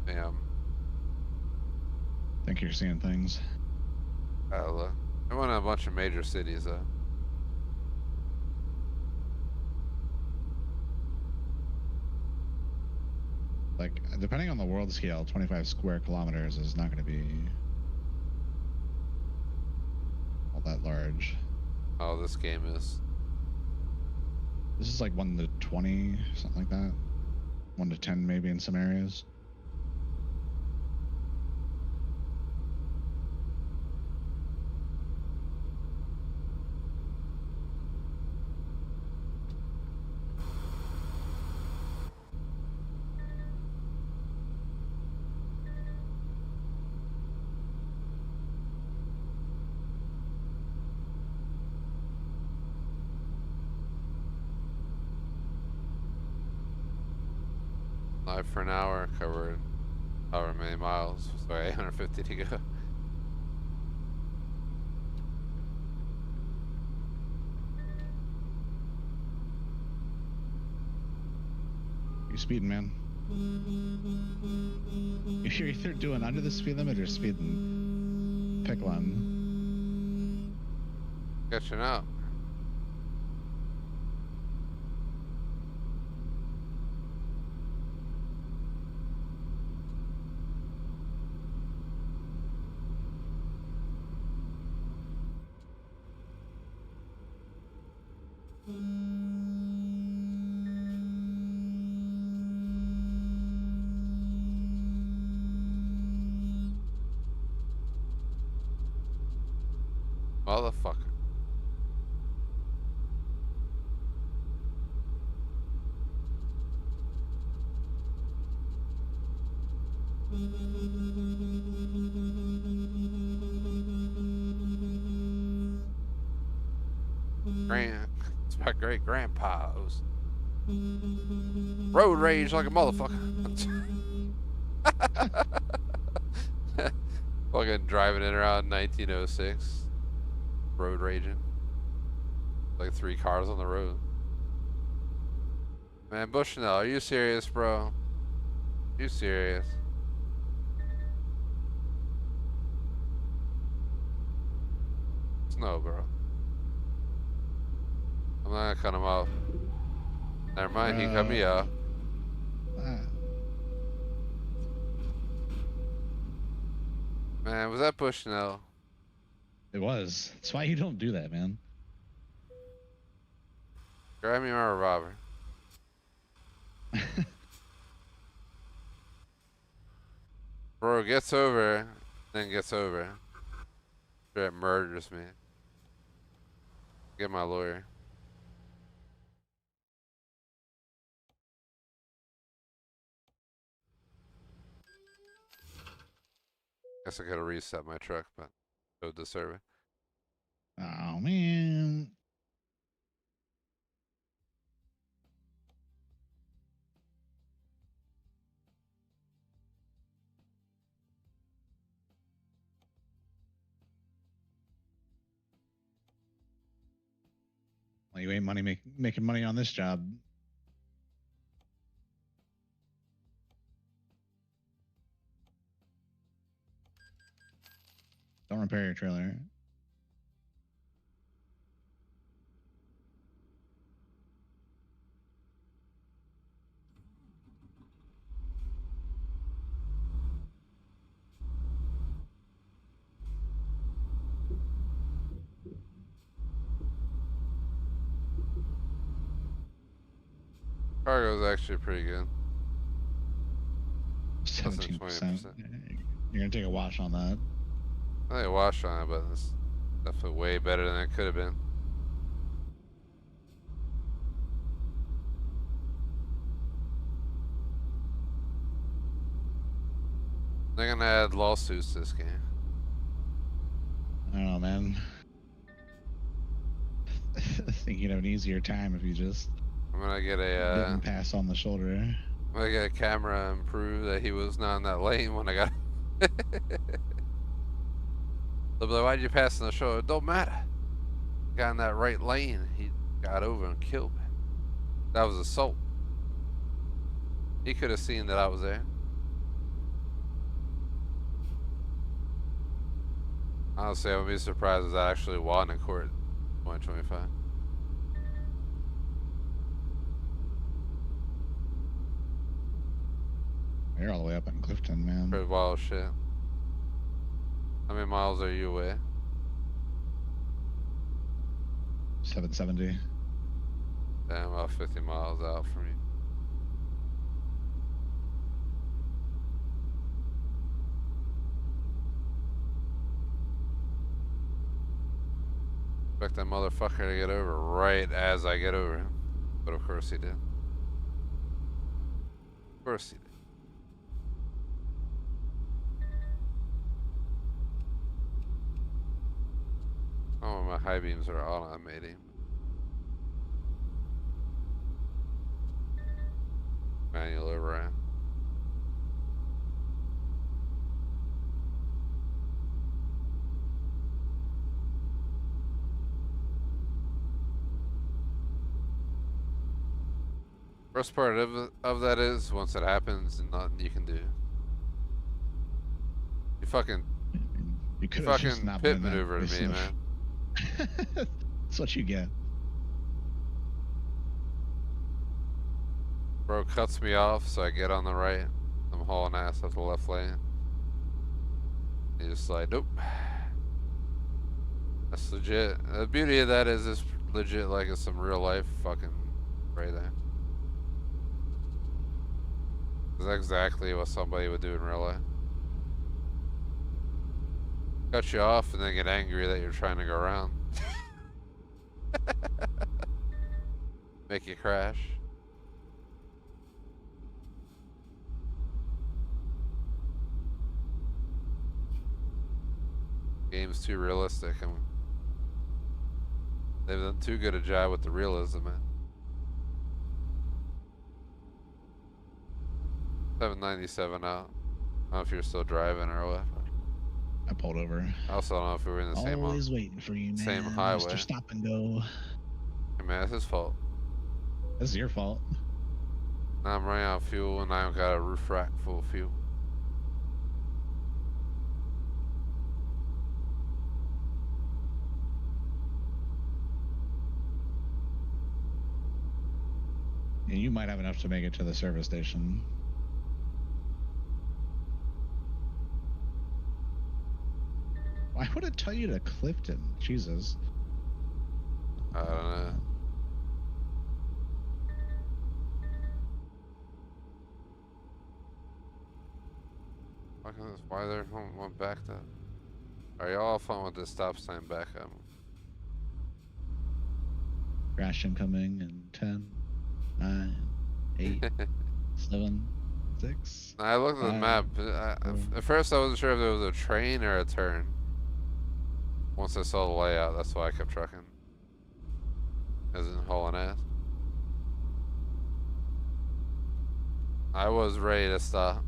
Damn. Think you're seeing things. Look. I went to a bunch of major cities though. Like, depending on the world scale, 25 square kilometers is not going to be all that large. Oh, this game is. This is like 1 to 20, something like that. 1 to 10 maybe in some areas. Live for an hour, covered however many miles, so 850 to go. You speeding, man. If you're either doing under the speed limit or speeding, pick one. Catching up. Motherfucker. It's my great grandpa's. Road rage like a motherfucker. Fucking driving it around 1906. Road raging. Like 3 cars on the road. Man, Bushnell, are you serious, bro? You serious? Snow, bro. I'm not gonna cut him off. Never mind, he cut me off. Man, was that Bushnell? It was. That's why you don't do that, man. Grab me my revolver. Bro gets over, then gets over. Straight murders me. Get my lawyer. Guess I gotta reset my truck, but so deserve it. Oh, man. Well, you ain't making money on this job. Don't repair your trailer. Cargo is actually pretty good. 17%. 20%. You're gonna take a wash on that. I think I washed on it, but it's definitely way better than it could have been. They're gonna add lawsuits to this game. I don't know, man. I think you'd have an easier time if you just I'm gonna get a didn't pass on the shoulder. I'm gonna get a camera and prove that he was not in that lane when I got. They'll be like, "Why'd you pass on the shoulder?" It don't matter. Got in that right lane. He got over and killed me. That was assault. He could have seen that I was there. Honestly, I would be surprised if that actually won in court in 2025. You're all the way up in Clifton, man. Pretty wild shit. How many miles are you away? 770. Damn, about 50 miles out from you. Expect that motherfucker to get over right as I get over him. But of course he did. Of course he did. Oh, my high beams are automating. Manual override. Worst part of that is, once it happens, and nothing you can do. You fucking You could have just fucking not pit been that maneuver to me, aggressive. man. That's what you get. Bro cuts me off, so I get on the right. I'm hauling ass up the left lane. He's just like, nope. That's legit. The beauty of that is it's legit like it's some real life fucking right there. That's exactly what somebody would do in real life. Cut you off and then get angry that you're trying to go around. Make you crash. Game's too realistic and they've done too good a job with the realism, man. 797 out. I don't know if you're still driving or what. I pulled over. I also don't know if we were in the same Always waiting for you, man. same highway. Mr. Stop and go. Hey man, it's his fault. This is your fault. Now I'm running out of fuel and I've got a roof rack full of fuel. And you might have enough to make it to the service station. Why would it tell you to Clifton? Jesus. I don't know. Why they're one backed up? Are y'all all fun with this stop sign back up? Crash incoming in 10, 9, 8, 7, 6. I looked at the 5, map. 4. At first, I wasn't sure if there was a train or a turn. Once I saw the layout, that's why I kept trucking. As in hauling ass. I was ready to stop.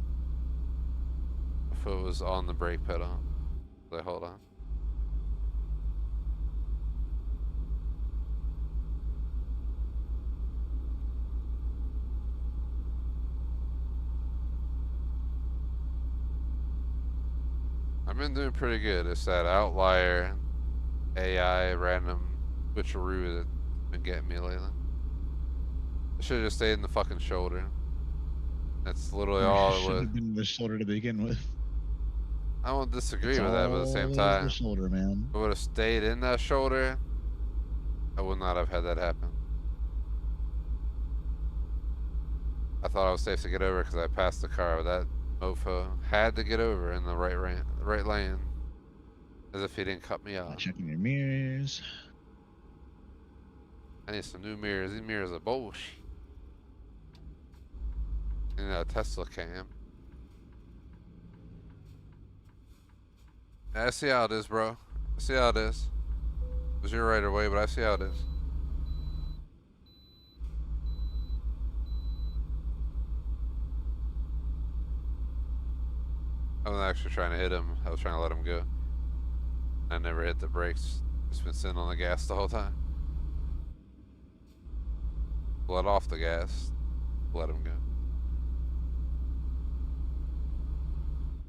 If it was on the brake pedal. Like, hold on. I've been doing pretty good. It's that outlier, AI, random switcheroo that's been getting me lately. I should have just stayed in the fucking shoulder. That's literally all it Should was. have been the shoulder to begin with. I won't disagree It's with that, but at the same always time, the shoulder, man. if I would have stayed in that shoulder, I would not have had that happen. I thought I was safe to get over because I passed the car, but that mofo had to get over in the right lane, as if he didn't cut me off. Checking your mirrors. I need some new mirrors. These mirrors are bullshit. You know, Tesla cam. I see how it is, bro. I see how it is. It was your right away, but I see how it is. I wasn't actually trying to hit him. I was trying to let him go. I never hit the brakes. Just been sitting on the gas the whole time. Let off the gas. Let him go.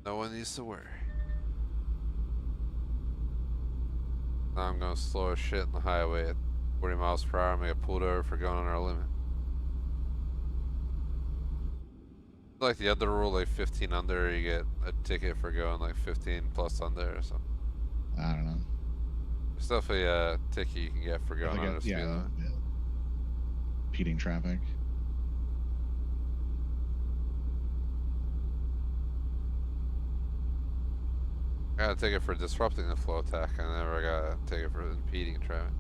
No one needs to worry. Now I'm going slow as shit in the highway at 40 miles per hour. I'm gonna get pulled over for going on our limit. Like the other rule, like 15 under, you get a ticket for going like 15 plus under or something. I don't know. There's definitely a ticket you can get for going under speed limit. Yeah. Impeding traffic. I got a ticket for disrupting the flow attack. I never got a ticket for impeding traffic.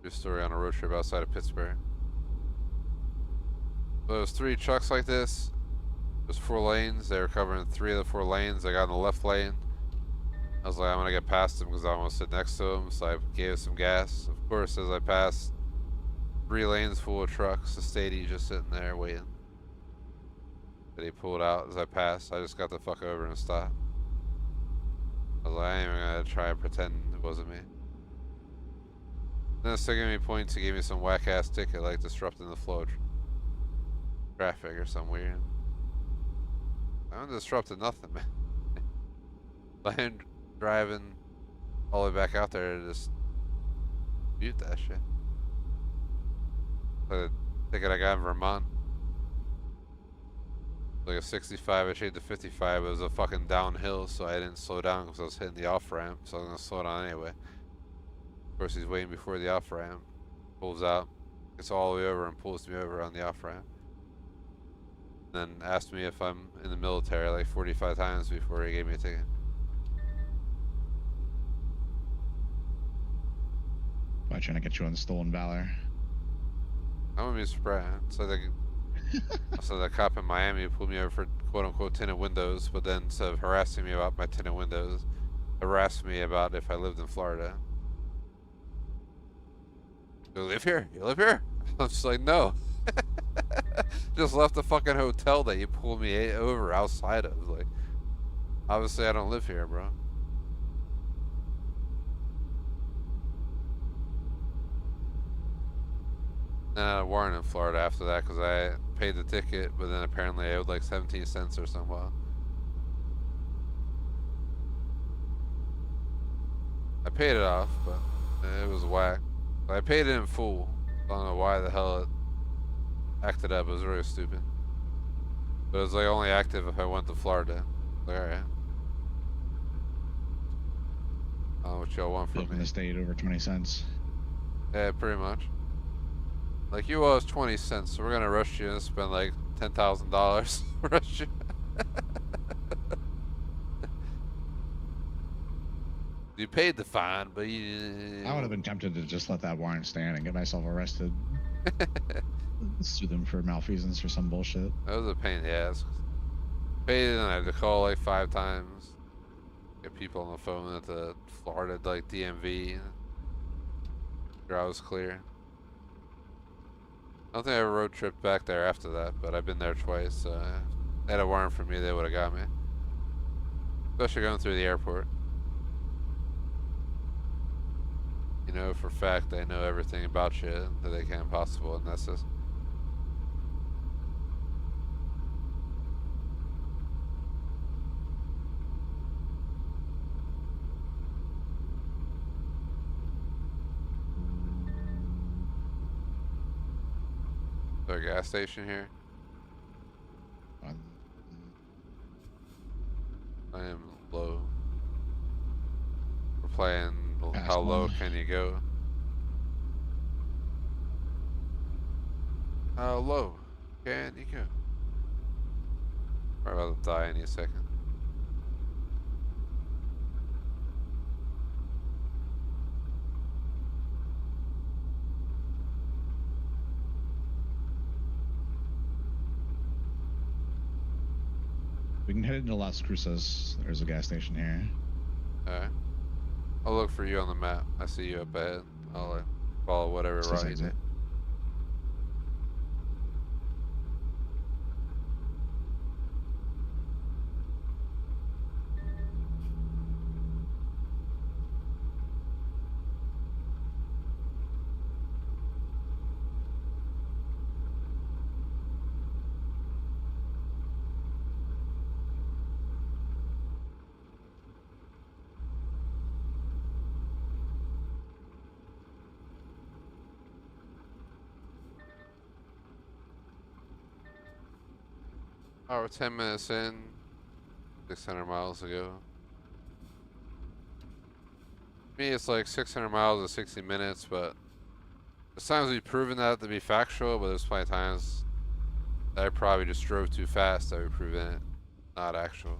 True story on a road trip outside of Pittsburgh. So there was 3 trucks like this. There's 4 lanes. They were covering 3 of the 4 lanes. I got in the left lane. I was like, I'm gonna get past them because I almost sit next to them. So I gave it some gas. Of course, as I passed 3 lanes full of trucks, the Stady just sitting there waiting. But he pulled out as I passed. I just got the fuck over and stopped. I was like, I ain't even gonna try and pretend it wasn't me. Then instead of giving me points, he gave me some whack ass ticket like disrupting the flow of traffic or something weird. I haven't disrupted nothing, man. I'm driving all the way back out there to just mute that shit. Like the ticket I got in Vermont. Like a 65, I changed to 55, but it was a fucking downhill, so I didn't slow down because I was hitting the off ramp, so I was gonna slow down anyway. Of course, he's waiting before the off ramp, pulls out, gets all the way over and pulls me over on the off ramp. Then asked me if I'm in the military like 45 times before he gave me a ticket. Why trying to get you on stolen valor? I wouldn't be surprised. So the cop in Miami pulled me over for quote unquote tinted windows, but then instead of harassing me about my tinted windows, harassed me about if I lived in Florida. You live here? You live here? I'm just like, no. Just left the fucking hotel that you pulled me over outside of. Like, obviously I don't live here, bro. A warrant in Florida after that because I paid the ticket, but then apparently I owed like 17 cents or something. I paid it off, but it was whack. I paid it in full. I don't know why the hell it acted up. It was really stupid. But it was like only active if I went to Florida. Like, alright. I don't know what y'all want from me. In the state over 20 cents. Yeah, pretty much. Like, you owe us 20 cents, so we're gonna rush you and spend like $10,000. Rush you. You paid the fine, but you... I would have been tempted to just let that warrant stand and get myself arrested. Sue them for malfeasance or some bullshit. That was a pain in the ass. Paid it and I had to call like 5 times. Get people on the phone at the Florida, like DMV. Sure I was clear. I don't think I ever road tripped back there after that, but I've been there twice. So they had a warrant for me, they would have got me. Especially going through the airport. You know, for a fact, they know everything about you that they can possible, and that's just... Is there a gas station here? I am low. We're playing how low can you go? How low can you go? Probably about to die any second. We can head into Las Cruces. There's a gas station here. Alright. I'll look for you on the map. I see you up ahead. I'll follow whatever It's route this you exit. take. Oh, we're 10 minutes in. 600 miles ago. Me, it's like 600 miles in 60 minutes, but there's times we've proven that to be factual, but there's plenty of times that I probably just drove too fast that we've proven it not actual.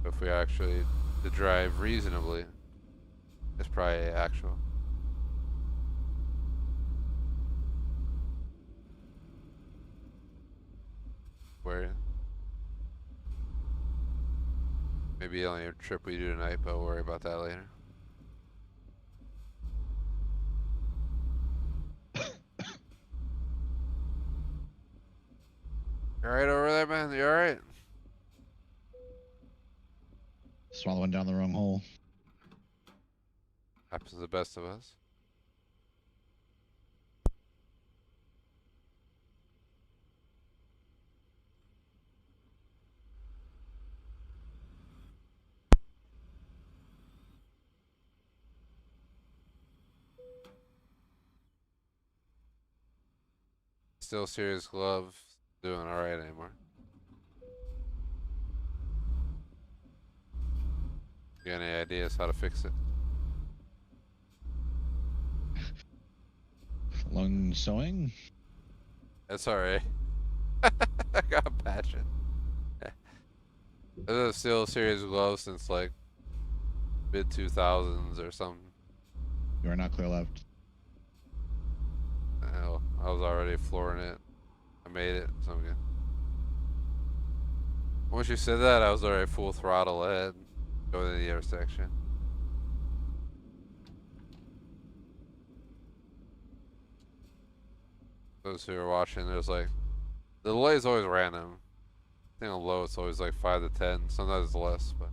If we actually to drive reasonably, it's probably actual. Where maybe only a trip we do tonight, but we'll worry about that later. You alright over there, man? You alright? Swallowing down the wrong hole. Happens to the best of us. Still serious glove, doing alright anymore. You got any ideas how to fix it? Lung sewing? That's alright. I got a patch it. This is still serious glove since like mid 2000s or something. You are not clear left. Hell, I was already flooring it. I made it, so I'm good. Once you said that, I was already full throttle ahead, going to the intersection. Those who are watching, there's like, the delay is always random. I think on low it's always like 5 to 10, sometimes it's less, but.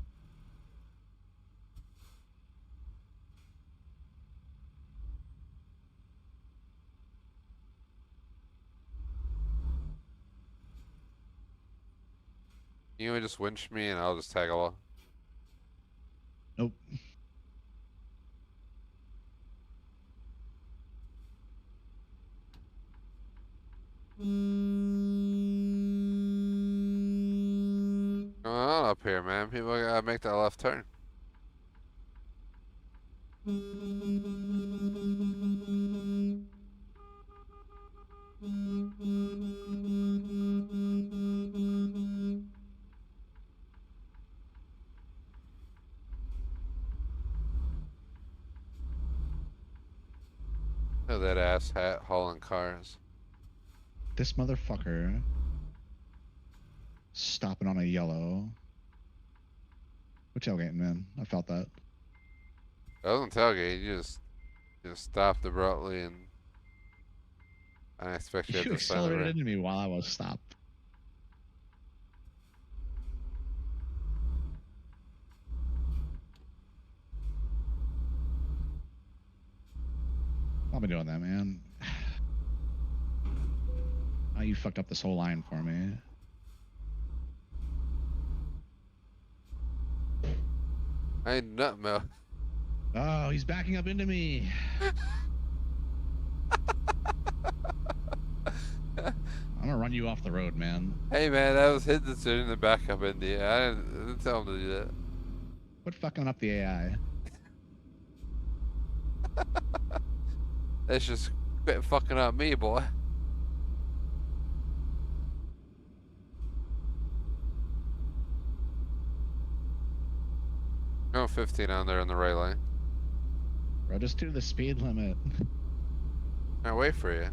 You can just winch me and I'll just tag along. Nope. What's going on up here, man? People gotta make that left turn. Oh, that ass hat hauling cars. This motherfucker stopping on a yellow. We're tailgating, man. I felt that. That wasn't tailgate, you just stopped abruptly and I didn't expect you You at the side of the accelerated road. into me while I was stopped. I'll be doing that, man. Oh, you fucked up this whole line for me. I ain't nut milk. Oh, he's backing up into me. I'm gonna run you off the road, man. Hey man, that was his decision to back up India. I didn't tell him to do that. Quit fucking up the AI. That's just quit fucking up me, boy. Go 15 on there in the right lane. Bro, just do the speed limit. I wait for you.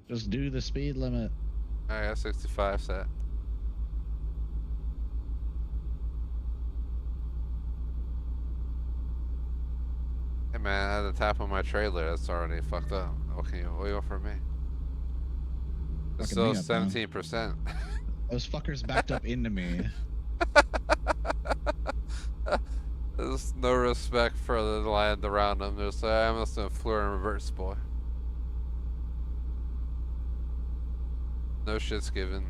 Just do the speed limit. I got 65 set. Hey man, at the top of my trailer, that's already fucked up. What can you wait for me? It's Fucking still me up, man. 17%. Those fuckers backed up into me. There's no respect for the land around them. There's I'm just gonna floor and reverse, boy. No shit's given.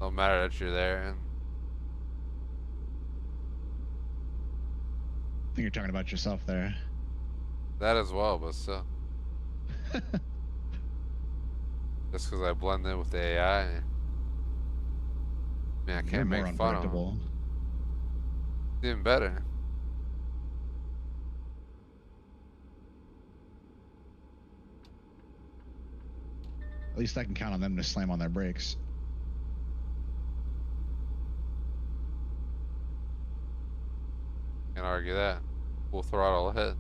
No matter that you're there. And I think you're talking about yourself there. that as well, but still. Just because I blend in with the AI. I mean, I can't make fun of them. Even better. At least I can count on them to slam on their brakes. Can't argue that. Full throttle ahead.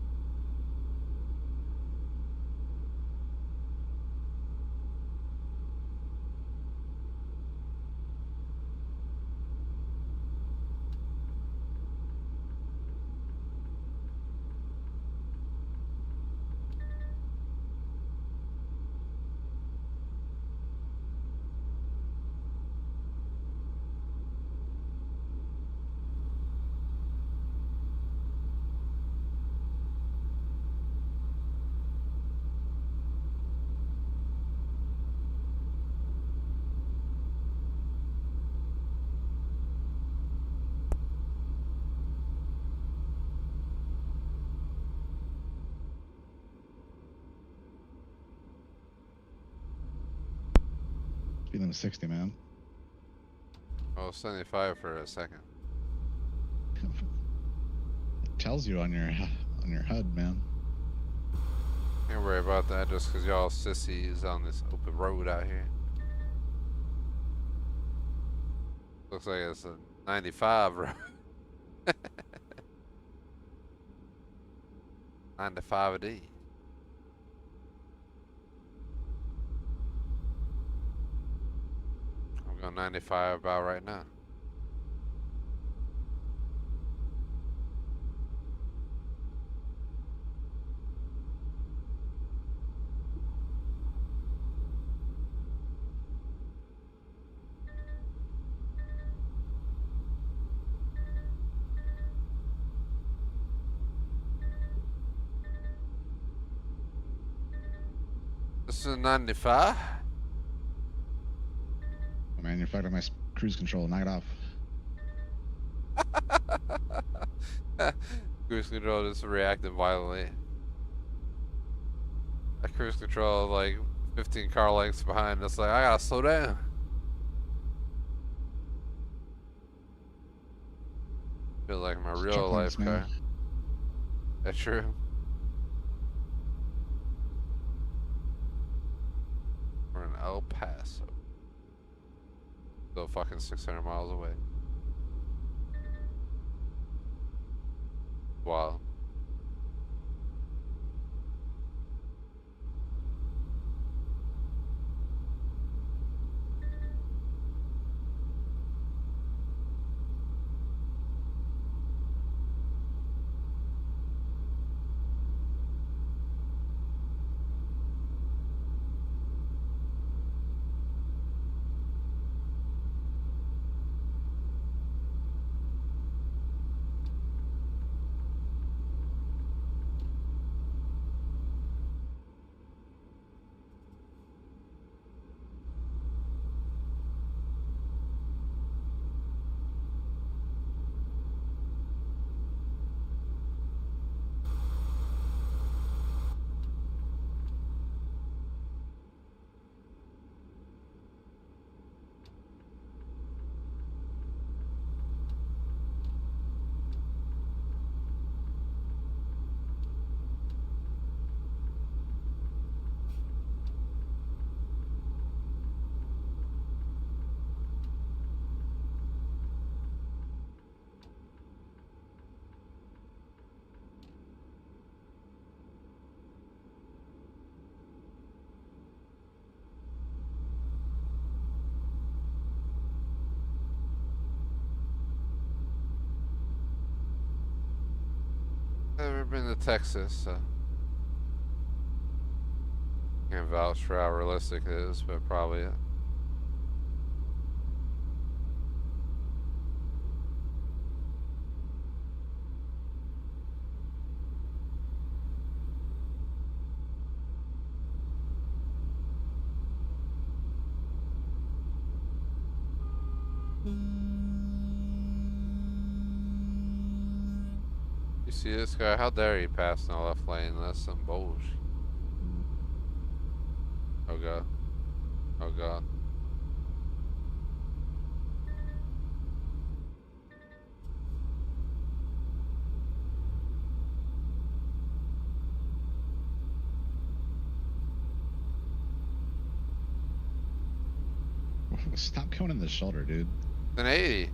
Speed limit 60, man. Oh, 75 for a second. It tells you on your HUD, man. Can't worry about that just because y'all sissies on this open road out here. Looks like it's a 95 road. 95 a D. I'm going 95 about right now. This is 95? Oh, man, you're fucking up my cruise control. Knock it off. Cruise control just reacted violently. I cruise control like 15 car lengths behind. It's like, I gotta slow down. Feel like my real life car. That's true. We're in El Paso. Still fucking 600 miles away. Wow. I've never been to Texas, so can't vouch for how realistic it is, but probably it. You see this guy? How dare he pass in the left lane? That's some bullshit. Oh god. Oh god. Stop going in the shoulder, dude. It's an 80.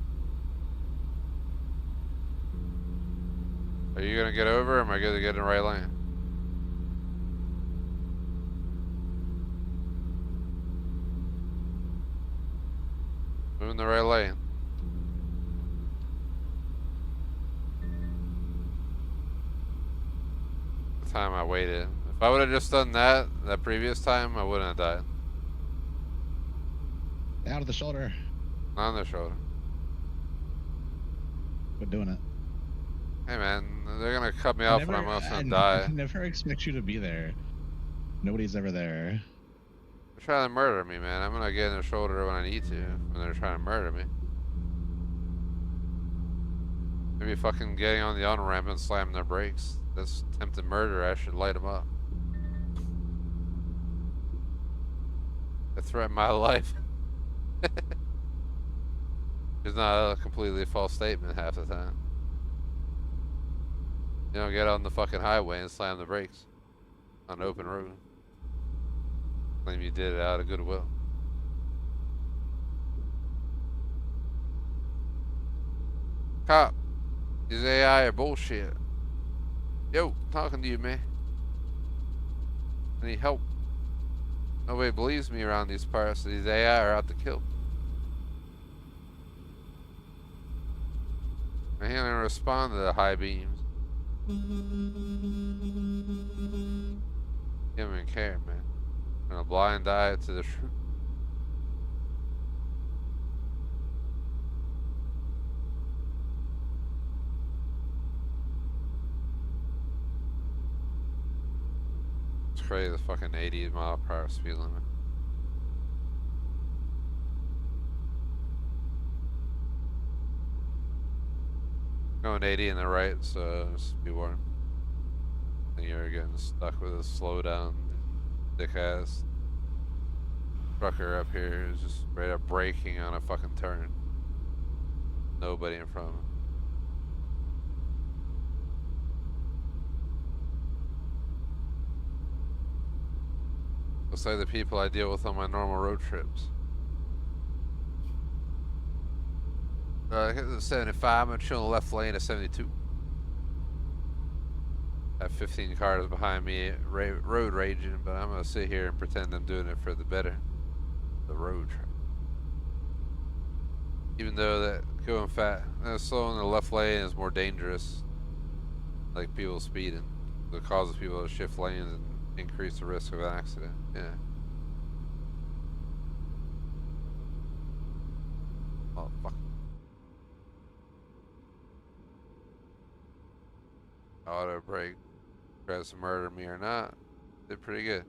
Are you gonna get over, or am I good to get in the right lane? Move in the right lane. The time I waited. If I would have just done that previous time, I wouldn't have died. Out of the shoulder. Not on the shoulder. Quit doing it. Hey man, they're gonna cut me off and I'm also gonna I die. never expect you to be there. Nobody's ever there. They're trying to murder me, man. I'm gonna get in the shoulder when I need to, when they're trying to murder me. Maybe fucking getting on the on-ramp and slamming their brakes. That's attempted murder. I should light them up. They threaten my life. It's not a completely false statement half the time. You don't get on the fucking highway and slam the brakes on an open road. Claim you did it out of goodwill. Cop, these AI are bullshit. Yo, talking to you, man. I need help. Nobody believes me around these parts. These AI are out to kill. I can't even respond to the high beams. Can't even care, man. I'm gonna blind eye to the truth. It's crazy, the fucking 80 mph speed limit. Going 80 in the right, so just be warned. And you're getting stuck with a slow down, dick ass trucker up here who's just straight up braking on a fucking turn. Nobody in front of him. Looks like the people I deal with on my normal road trips. I hit the 75, I'm gonna chill in the left lane at 72. I have 15 cars behind me road raging, but I'm gonna sit here and pretend I'm doing it for the better. The road trip. Even though that going slow in the left lane is more dangerous. Like people speeding. It causes people to shift lanes and increase the risk of an accident. Yeah. Oh, fuck. Auto brake. Tries to murder me or not. Did pretty good.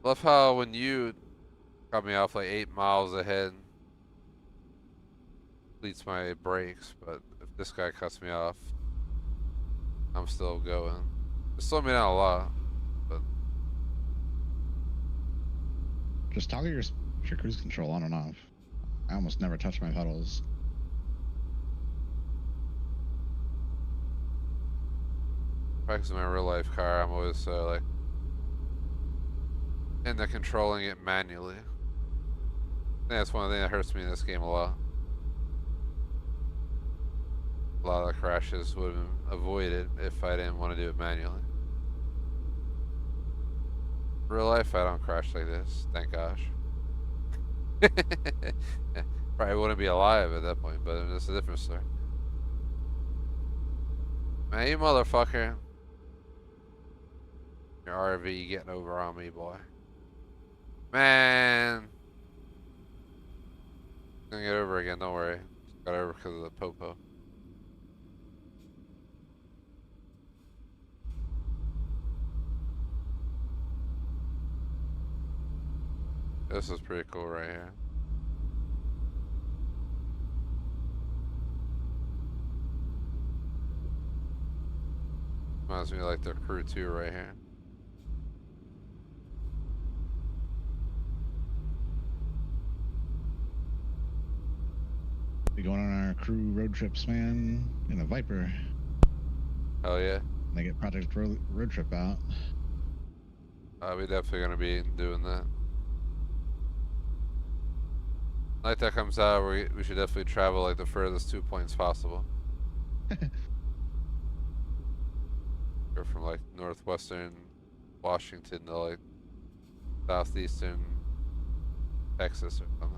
Love how when you cut me off like 8 miles ahead, completes my brakes, but if this guy cuts me off, I'm still going. It slowed me down a lot, but just toggle your cruise control on and off. I almost never touch my pedals. practicing my real life car, I'm always like into controlling it manually. I think that's one of the things that hurts me in this game a lot. A lot of the crashes would have been avoided if I didn't want to do it manually. In real life, I don't crash like this, thank gosh. Probably wouldn't be alive at that point, but it's a different story. Man, you motherfucker. Your RV getting over on me, boy. Man. Gonna get over again, don't worry. Just got over because of the popo. This is pretty cool right here. Reminds me of like the Crew 2 right here. We going on our crew road trips, man, in a Viper. Oh yeah? They get Project Road Trip out. We definitely gonna be doing that. Like that comes out, we should definitely travel like the furthest 2 points possible. Go from like northwestern Washington to like southeastern Texas or something.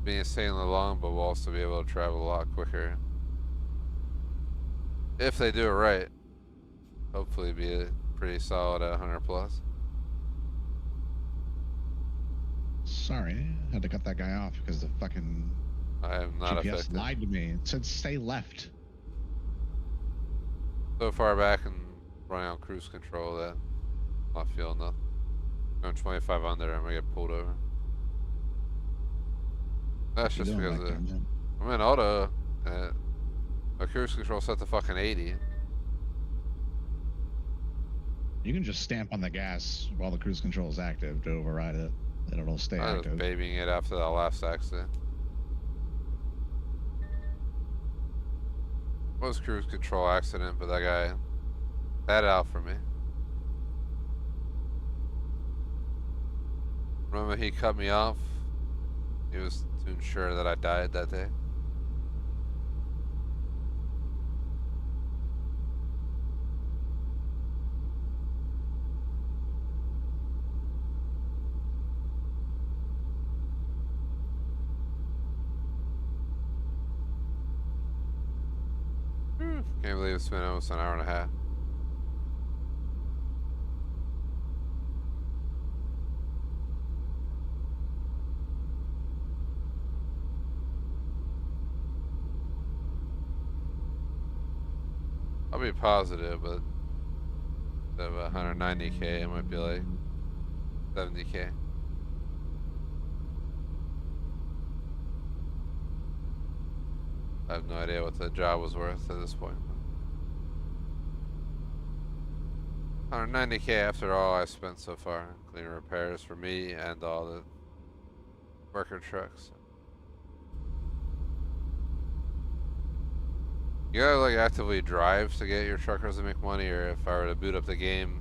Be insanely long, but we'll also be able to travel a lot quicker. If they do it right. Hopefully be pretty solid at 100 plus. Sorry, I had to cut that guy off because the fucking I am not GPS affected. lied to me. It said stay left. So far back and running on cruise control that I'm not feeling nothing. Going 25 under, I'm gonna get pulled over. That's just because I'm in auto and my cruise control set to fucking 80. You can just stamp on the gas while the cruise control is active to override it, and it'll stay I was active. babying it after that last accident. It was cruise control accident, but that guy had it out for me. Remember he cut me off? He was to ensure that I died that day. Can't believe it's been almost an hour and a half. I'll be positive, but instead of 190k, it might be like 70k. I have no idea what the job was worth at this point. 190k after all I spent so far, including repairs for me and all the worker trucks. You gotta like actively drive to get your truckers to make money, or if I were to boot up the game,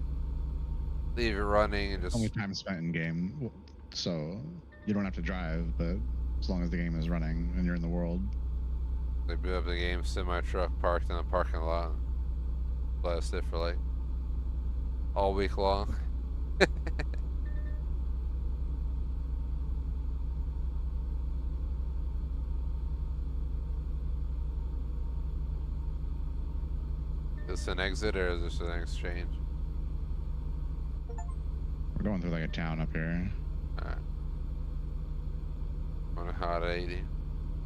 leave it running and just... Only time spent in game, so you don't have to drive, but as long as the game is running and you're in the world. They boot up the game, sit my truck parked in a parking lot, let it sit for like all week long. Is this an exit or is this an exchange? We're going through like a town up here. Alright. On a hot 80.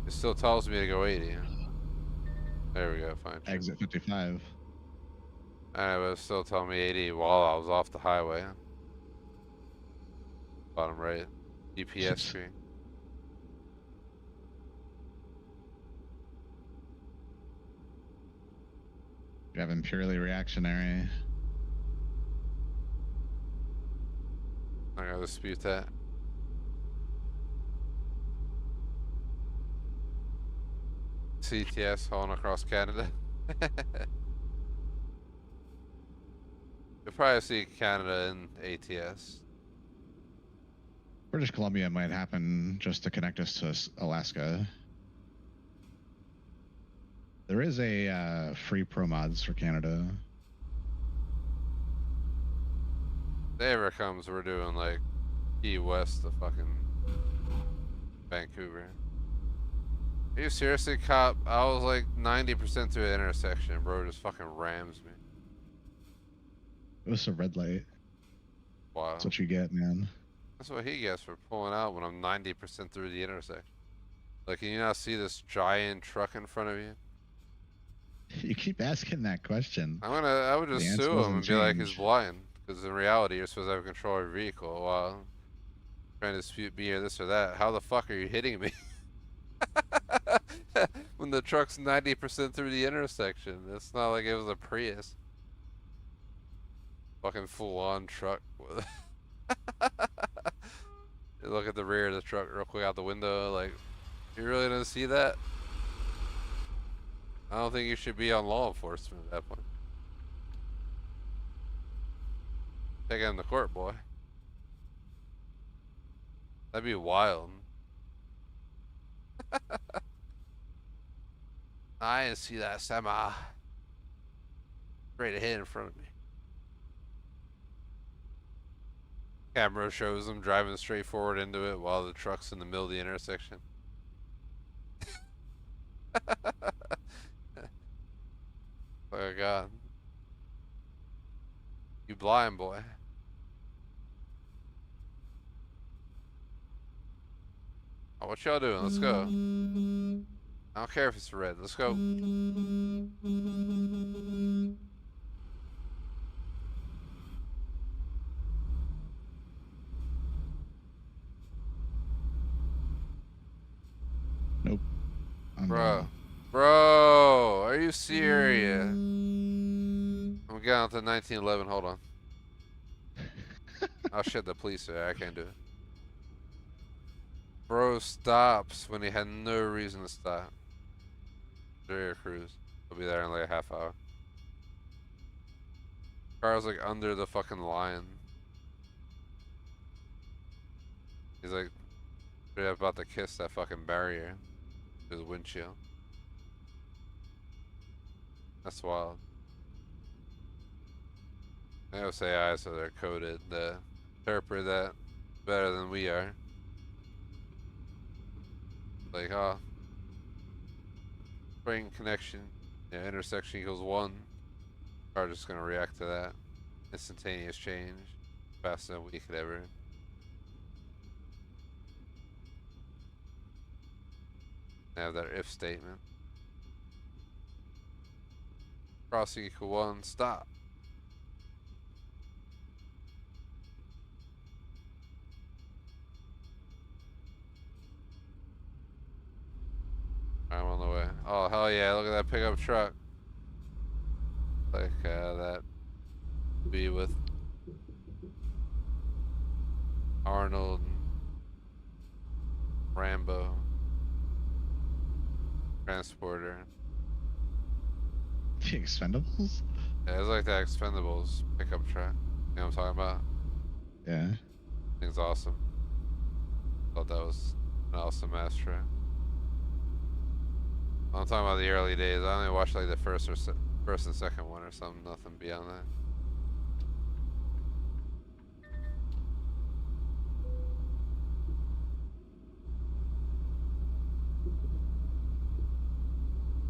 It still tells me to go 80. There we go, fine. Exit 55. Alright, but it's still telling me 80 while I was off the highway. Bottom right. GPS screen. You have purely reactionary. I'm gonna dispute that. CTS hauling across Canada. You'll probably see Canada in ATS. British Columbia might happen just to connect us to Alaska. There is a free pro mods for Canada. If day ever comes, we're doing like Key West to fucking Vancouver. Are you seriously, cop? I was like 90% through the intersection, bro. Just fucking rams me. It was a red light. Wow. That's what you get, man. That's what he gets for pulling out when I'm 90% through the intersection. Like, can you not see this giant truck in front of you? You keep asking that question. I would The just answer sue him doesn't and be like, he's change. blind. Because in reality, you're supposed to have control of your vehicle while trying to dispute me or this or that. How the fuck are you hitting me? When the truck's 90% through the intersection. It's not like it was a Prius. Fucking full-on truck. You look at the rear of the truck real quick out the window, like, you really didn't see that? I don't think you should be on law enforcement at that point. Take him to court, boy. That'd be wild. I didn't see that semi. Straight ahead in front of me. Camera shows him driving straight forward into it while the truck's in the middle of the intersection. Oh god. You blind boy. Oh, what y'all doing? Let's go. I don't care if it's red. Let's go. Nope. Bro. Bro, are you serious? I'm getting out to 1911. Hold on. Oh shit, the police are there. I can't do it. Bro stops when he had no reason to stop. Enjoy your cruise. He'll be there in like a half hour. Car's like under the fucking line. He's like straight up about to kiss that fucking barrier. His windshield. That's wild. They know AI, so they're coded to interpret that better than we are. Like, oh, spring connection, yeah, intersection equals 1. Car just gonna react to that. Instantaneous change. Faster than we could ever. They have that if statement. Crossing equal 1, stop. I'm on the way. Oh, hell yeah, look at that pickup truck. Like, that be with Arnold and Rambo. Transporter. The Expendables? Yeah, it's like that Expendables pickup truck. You know what I'm talking about? Yeah. Thing's awesome. Thought that was an awesome ass truck. I'm talking about the early days. I only watched like the first and second one or something. Nothing beyond that.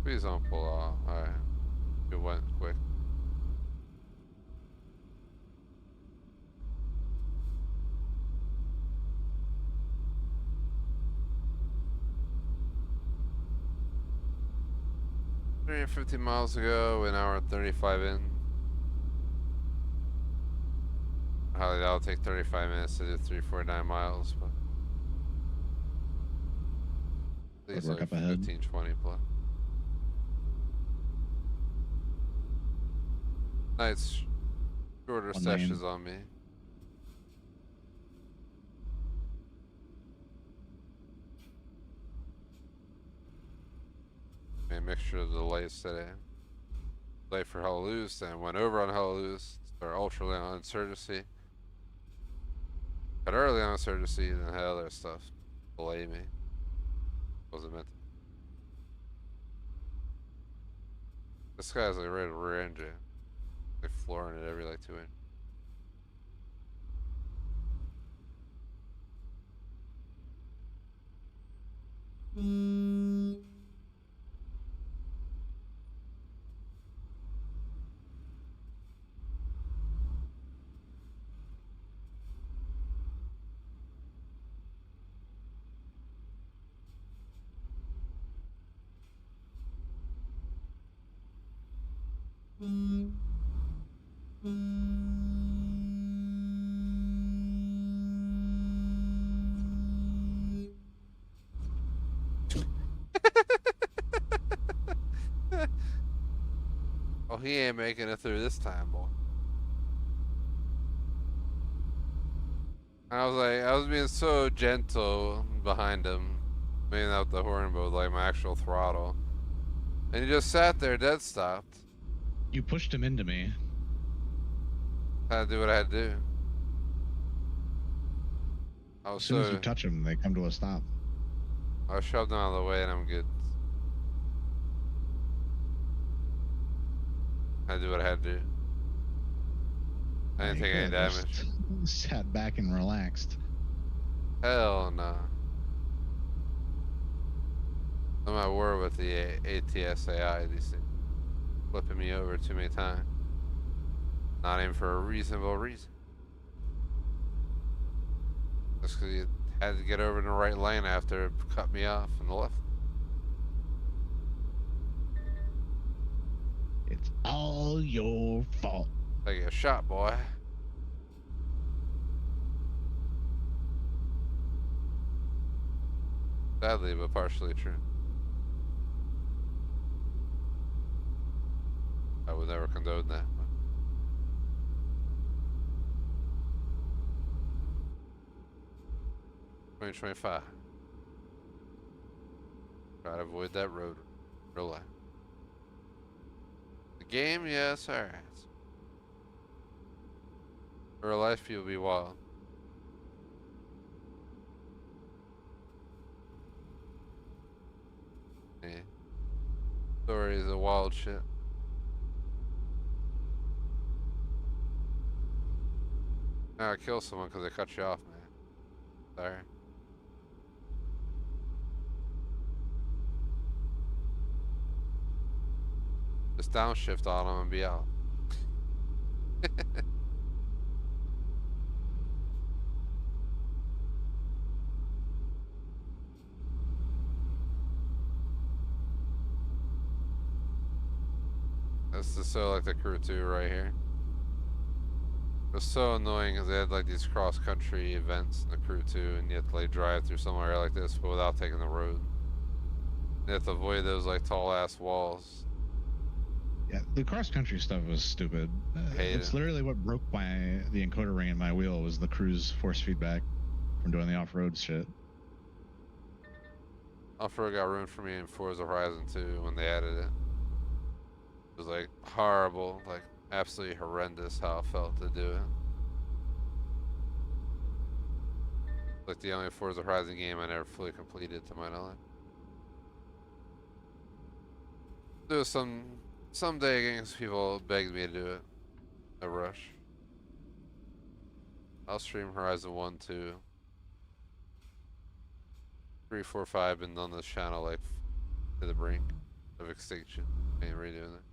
Please don't pull off. Alright. It went quick. Three and 50 miles ago, an hour and 35 in. Probably that'll take 35 minutes to do 349 miles, but at least Work like up ahead. 15, 20 plus. Nice shorter One sessions lane. on me. A mixture of the lights today. Late for Hallelujah, then went over on Hallelujah, or ultra late on Insurgency. Got early on Insurgency, then had other stuff delay me. Wasn't meant to. This guy's like right at rear end jam. Like flooring it every like 2 inches. Oh, he ain't making it through this time, boy. I was being so gentle behind him, laying out the horn, but with like my actual throttle. And he just sat there, dead stopped. You pushed him into me. I had to do what I had to do. As soon as you touch them, they come to a stop. I was shoved out of the way and I'm good. I had to do what I had to do. I didn't take any damage. Sat back and relaxed. Hell no. I'm at war with the ATSAI, these things. Flipping me over too many times. Not even for a reasonable reason. Just because you had to get over in the right lane after it cut me off in the left. It's all your fault. Take a shot, boy. Sadly, but partially true. I would never condone that. But 2025. Try to avoid that road. Real life. The game, yes, alright. Real life, you'll be wild. Yeah. Stories of wild shit. Now I kill someone because they cut you off, man. Sorry. Just downshift on them and be out. This is so like the Crew 2 right here. It was so annoying because they had like these cross-country events in the Crew 2 and you have to like drive through somewhere like this but without taking the road. You have to avoid those like tall ass walls. Yeah, the cross-country stuff was stupid. It's literally what broke the encoder ring in my wheel was the cruise force feedback from doing the off-road shit. Off-road got ruined for me in Forza Horizon 2 when they added it. It was like horrible, like absolutely horrendous how it felt to do it. Like the only Forza Horizon game I never fully completed to my knowledge. There was some day games people begged me to do it. A rush. I'll stream Horizon 1, 2, 3, 4, 5 been on this channel like to the brink of extinction. Ain't redoing it.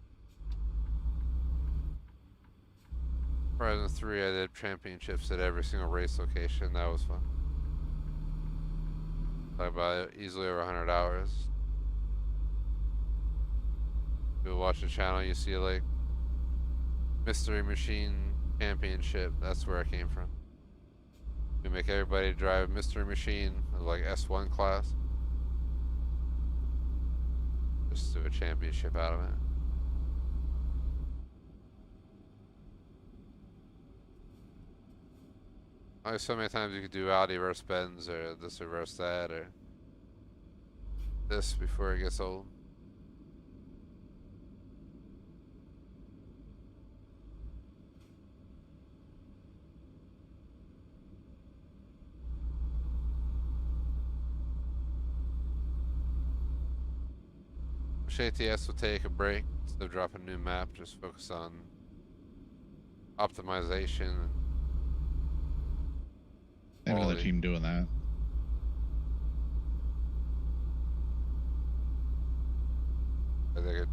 Horizon 3 I did championships at every single race location. That was fun. Talk about easily over 100 hours. If you watch the channel, you see like Mystery Machine Championship. That's where I came from. We make everybody drive Mystery Machine, like S1 class. Just do a championship out of it. Only so many times you could do Audi versus Benz or this or versus that or this before it gets old. Wish ATS would take a break instead of dropping a new map, just focus on optimization. They have another team doing that. They could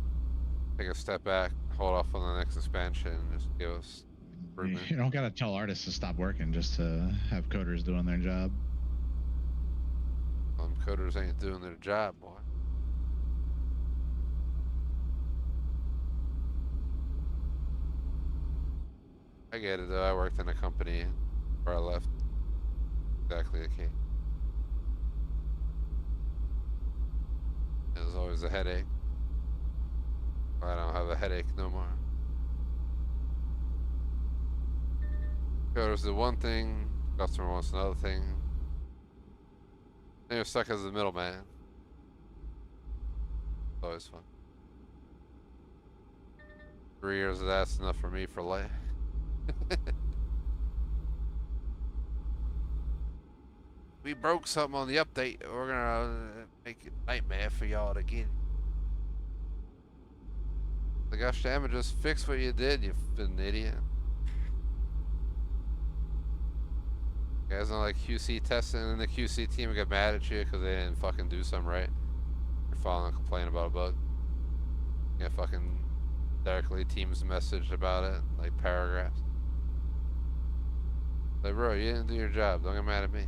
take a step back, hold off on the next expansion, and just give us improvement. You don't gotta tell artists to stop working just to have coders doing their job. Coders ain't doing their job, boy. get it though. I worked in a company where I left. Exactly the case. It was always a headache. I don't have a headache no more. Orders the one thing, customer wants another thing. And you're stuck as the middleman. It's always fun. 3 years of that's enough for me for life. We broke something on the update. We're gonna make it a nightmare for y'all to get it. Like, gosh damn it, just fix what you did, you f***ing idiot. Guys don't like QC testing, and the QC team would get mad at you because they didn't fucking do something right. You're filing a complaint about a bug. You get fucking directly Teams message about it, like paragraphs. Like, bro, you didn't do your job. Don't get mad at me.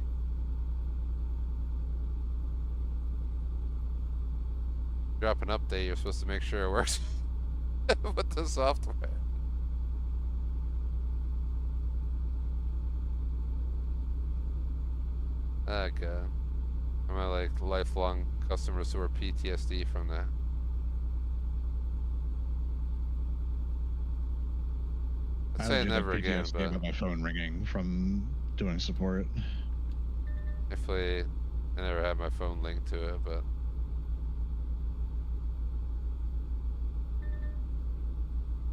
Drop an update, you're supposed to make sure it works with the software. Oh god. I'm at like lifelong customers who are PTSD from that. I'd say never again, PTSD but about my phone ringing from doing support. hopefully I never had my phone linked to it, but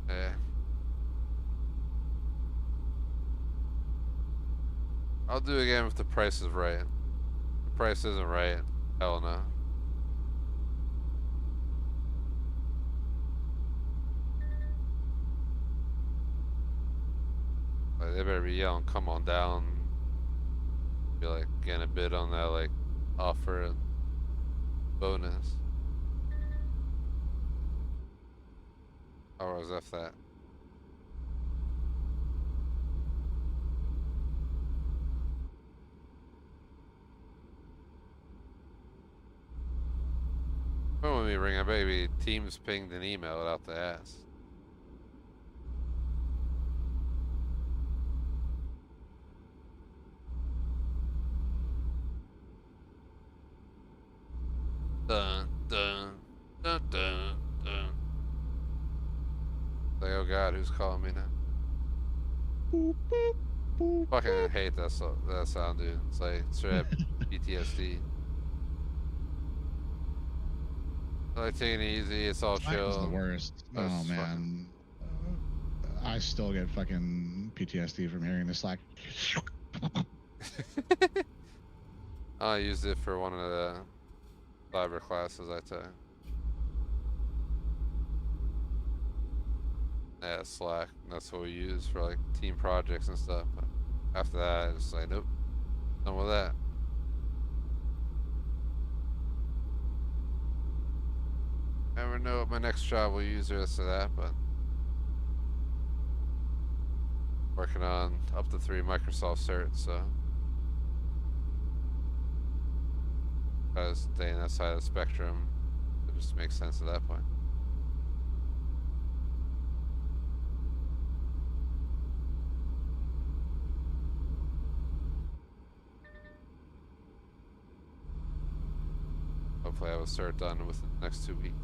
yeah. I'll do it again if the price is right. If the price isn't right, hell no. Like, they better be yelling, come on down. Be like getting a bid on that like offer and bonus. Or was F that? Phone with me ring, I baby Teams pinged an email out the ass. Dun dun dun dun dun. Like, oh god, who's calling me now? Boop, boop, boop, Fucking hate that sound, dude. It's like straight up PTSD. I like taking it easy. It's all Slack is the chill. worst. That's Oh man, I still get fucking PTSD from hearing the Slack. I used it for one of the cyber classes I took. Yeah, Slack. That's what we use for like team projects and stuff. But after that, it's like, nope, done with that. Never know what my next job will use this or that, but working on up to 3 Microsoft certs, so try to stay in that side of the spectrum. It just makes sense at that point. Hopefully I will start done within the next 2 weeks.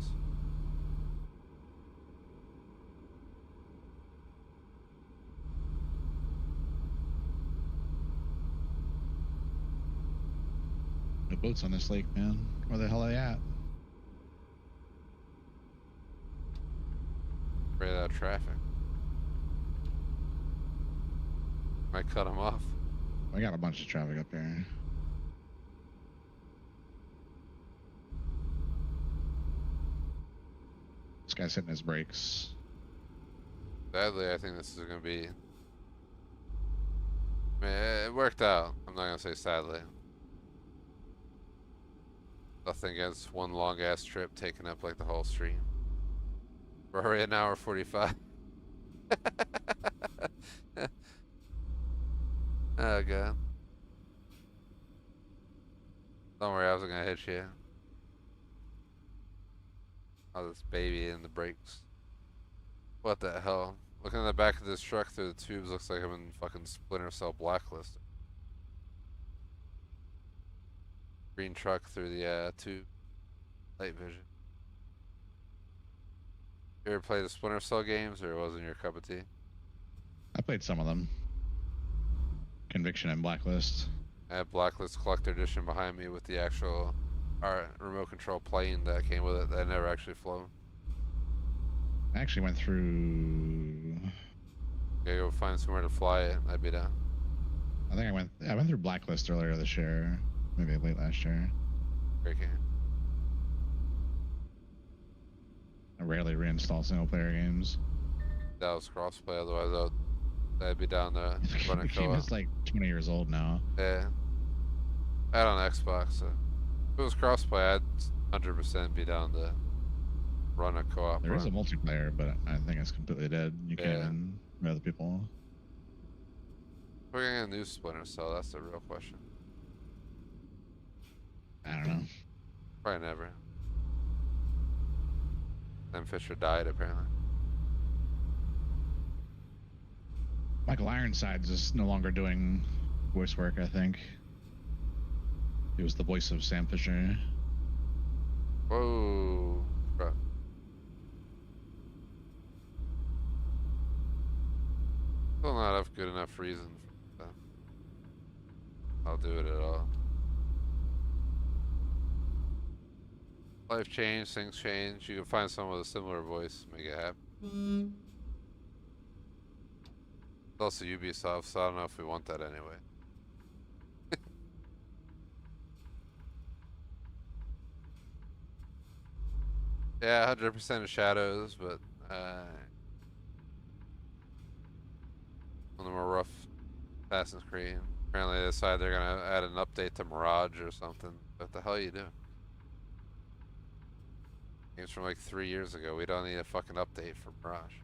No boats on this lake, man. Where the hell are they at? Right out of traffic. Might cut them off. I got a bunch of traffic up here. This guy's hitting his brakes. Sadly, I think this is gonna be. I mean, it worked out. I'm not gonna say sadly. Nothing against one long ass trip taking up like the whole stream. We're already an hour 45. Oh god. Don't worry, I wasn't gonna hit you. Oh, this baby in the brakes. What the hell? Looking at the back of this truck through the tubes, looks like I'm in fucking Splinter Cell Blacklist. Green truck through the tube. Night vision. You ever play the Splinter Cell games, or it wasn't your cup of tea? I played some of them. Conviction and Blacklist. I have Blacklist Collector Edition behind me with the actual remote control plane that came with it that I never actually flown. I actually went through. Gotta go find somewhere to fly it. I'd be down. I think I went through Blacklist earlier this year, maybe late last year. Great game. I rarely reinstall single player games. That was crossplay, otherwise I'd be down to run a The game co-op. is like 20 years old now. Yeah. I had on Xbox, so if it was crossplay, I'd 100% be down to run a co-op. There is a multiplayer, but I think it's completely dead. You can't even with other people. We're gonna get a new Splinter Cell, that's the real question. I don't know. Probably never. Sam Fisher died, apparently. Michael Ironsides is no longer doing voice work, I think. He was the voice of Sam Fisher. Whoa. Bro. Still not a good enough reason for that. I'll do it at all. Life changed, things change. You can find someone with a similar voice, make it happen. It's also Ubisoft, so I don't know if we want that anyway. Yeah, 100% of Shadows, but one of the more rough Assassin's Creed. Apparently they decide they're gonna add an update to Mirage or something. What the hell you do? Game's from like 3 years ago. We don't need a fucking update for Mirage.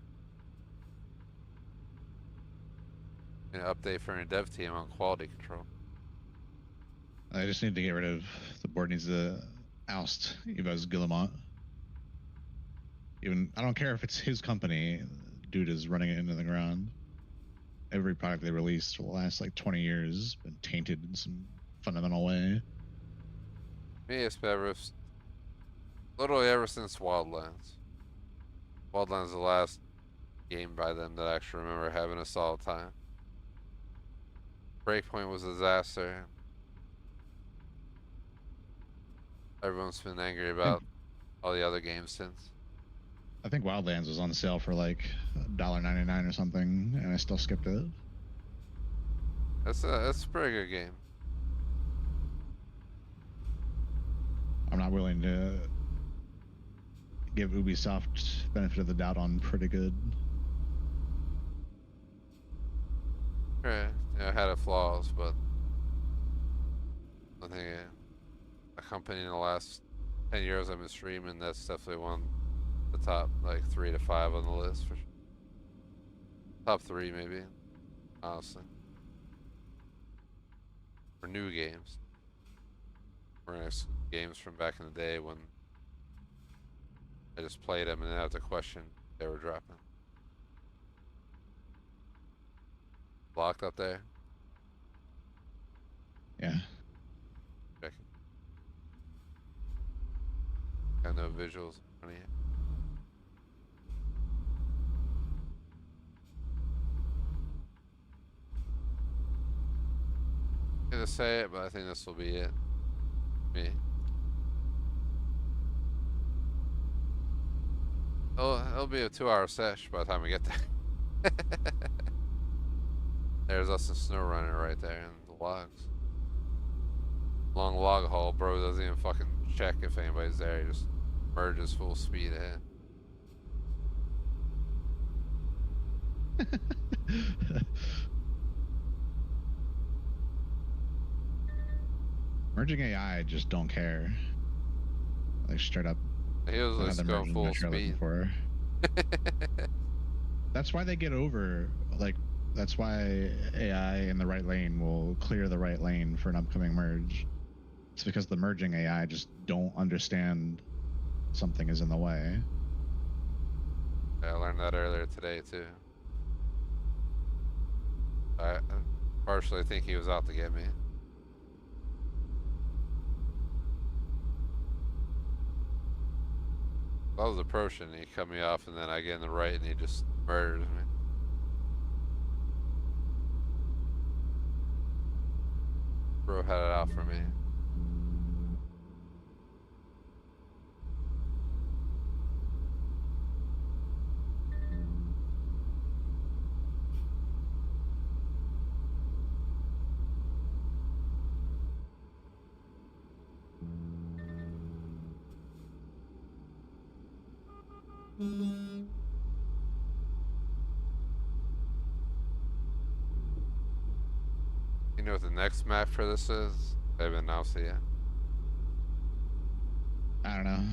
An update for your dev team on quality control. I just need to get rid of. The board needs to oust Yves Guillemot. Even I don't care if it's his company. Dude is running it into the ground. Every product they released for the last like 20 years has been tainted in some fundamental way. Me, it's been literally ever since Wildlands. Wildlands is the last game by them that I actually remember having a solid time. Breakpoint was a disaster. Everyone's been angry about all the other games since. I think Wildlands was on sale for like $1.99 or something, and I still skipped it. That's a pretty good game. I'm not willing to give Ubisoft benefit of the doubt on pretty good. Yeah, it had its flaws, but I think a company in the last 10 years I've been streaming, that's definitely one of the top like 3 to 5 on the list for sure. Top 3 maybe, honestly. For new games. For games from back in the day when I just played them and didn't have to question they were dropping. Blocked up there? Yeah. Checking. Got no visuals in front of you. I'm gonna say it, but I think this will be it. Me. Oh, it'll be a 2-hour sesh by the time we get there. There's us and Snow Runner right there in the logs. Long log haul, bro doesn't even fucking check if anybody's there. He just merges full speed ahead. Merging AI just don't care. Like straight up. He was just going full speed. That's why they get over. Like that's why AI in the right lane will clear the right lane for an upcoming merge. It's because the merging AI just don't understand something is in the way. Yeah, I learned that earlier today too. I partially think he was out to get me. I was approaching, and he cut me off, and then I get in the right, and he just murders me. Bro had it out for me. You know what the next map for this is? They haven't announced it yet. I don't know.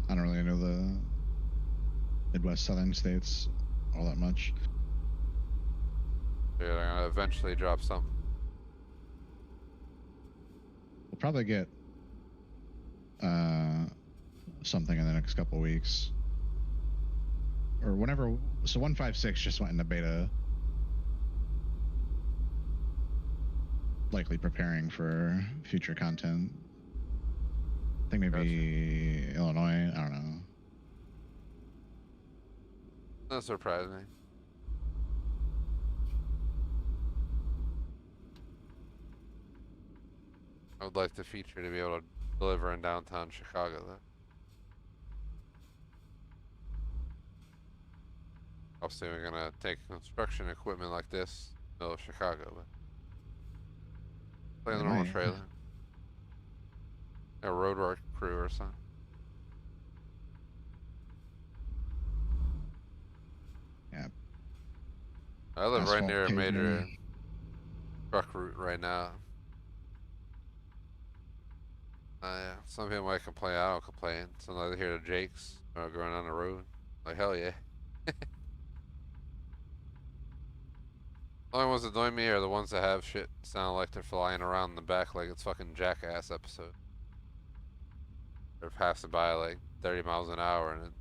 I don't really know the Midwest Southern states all that much. Yeah, they're gonna eventually drop something. We'll probably get something in the next couple weeks. Or whenever. So 156 just went into beta. Likely preparing for future content. I think maybe gotcha. Illinois. I don't know. Doesn't surprise me. I would like the feature to be able to deliver in downtown Chicago, though. Obviously, we're gonna take construction equipment like this, middle of Chicago, but play the normal trailer. A roadwork crew or something. Yeah. I live right near a major truck route right now. Yeah, some people might complain. I don't complain. Sometimes I hear the Jakes going on the road. Like, hell yeah. The only ones that annoy me are the ones that have shit sound like they're flying around in the back like it's fucking Jackass episode. They're passing by like 30 miles an hour and it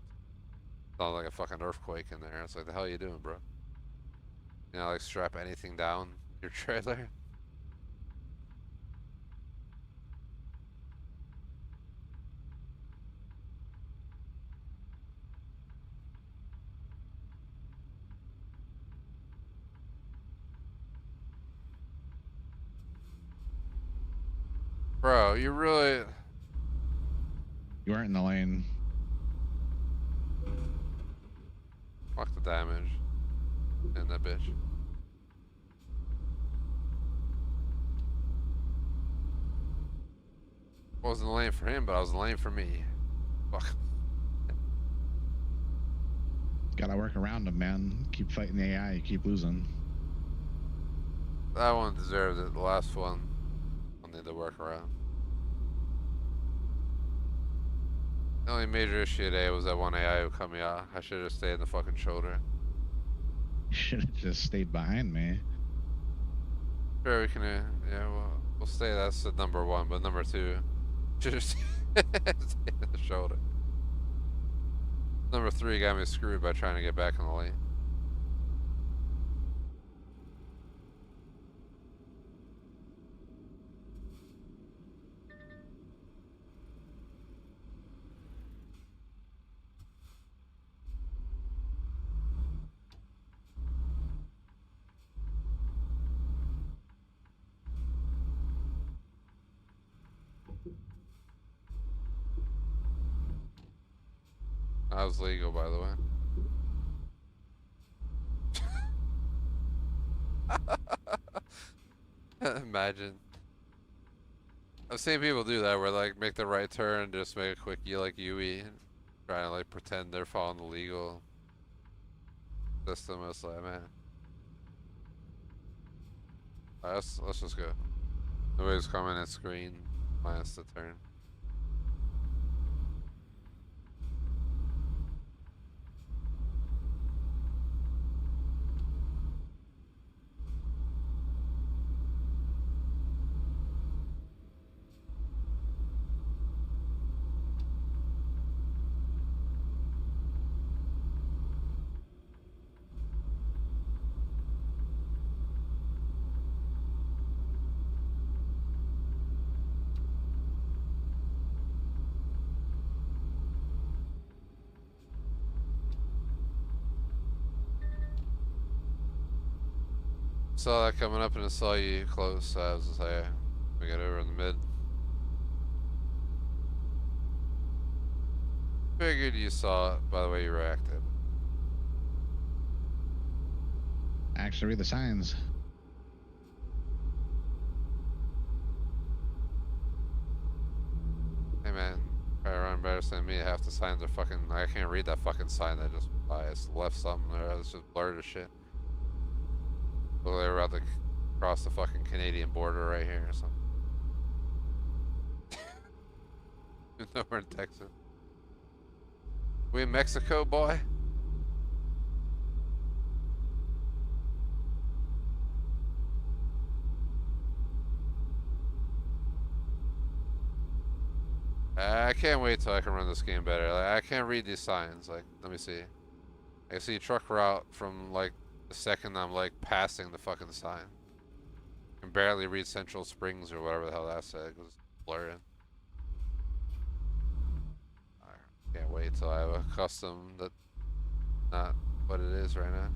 sounds like a fucking earthquake in there. It's like, the hell you doing, bro? You know, like strap anything down your trailer? Bro, you really... You weren't in the lane. Fuck the damage. In that bitch. I wasn't in the lane for him, but I was in the lane for me. Fuck. Gotta work around him, man. Keep fighting the AI, you keep losing. That one deserved it. The last one, I'll need to work around. The only major issue today was that one AI who cut me off. I should have stayed in the fucking shoulder. You should have just stayed behind me. Sure, we can, yeah, we'll stay. That's the number one, but number two, should have stayed in the shoulder. Number three got me screwed by trying to get back in the lane. That was legal, by the way. Imagine. I've seen people do that where like make the right turn and just make a quick like UE and try to like pretend they're following the legal system. It's like, man. Alright, let's just go. Nobody's coming at screen minus the turn. Saw that coming up and I saw you close, so I was just like, we got over in the mid. Figured you saw it by the way you reacted. Actually, read the signs. Hey man, try to run better than me. Half the signs are fucking. I can't read that fucking sign that just biased left something there. It's just blurred as shit. Well, they were about to cross the fucking Canadian border right here or something. No, we're in Texas. We in Mexico, boy? I can't wait till I can run this game better. Like, I can't read these signs. Like, let me see. I see truck route from like the second I'm like passing the fucking sign. I can barely read Central Springs or whatever the hell that said because it's blurring. I can't wait till I have a custom that's not what it is right now.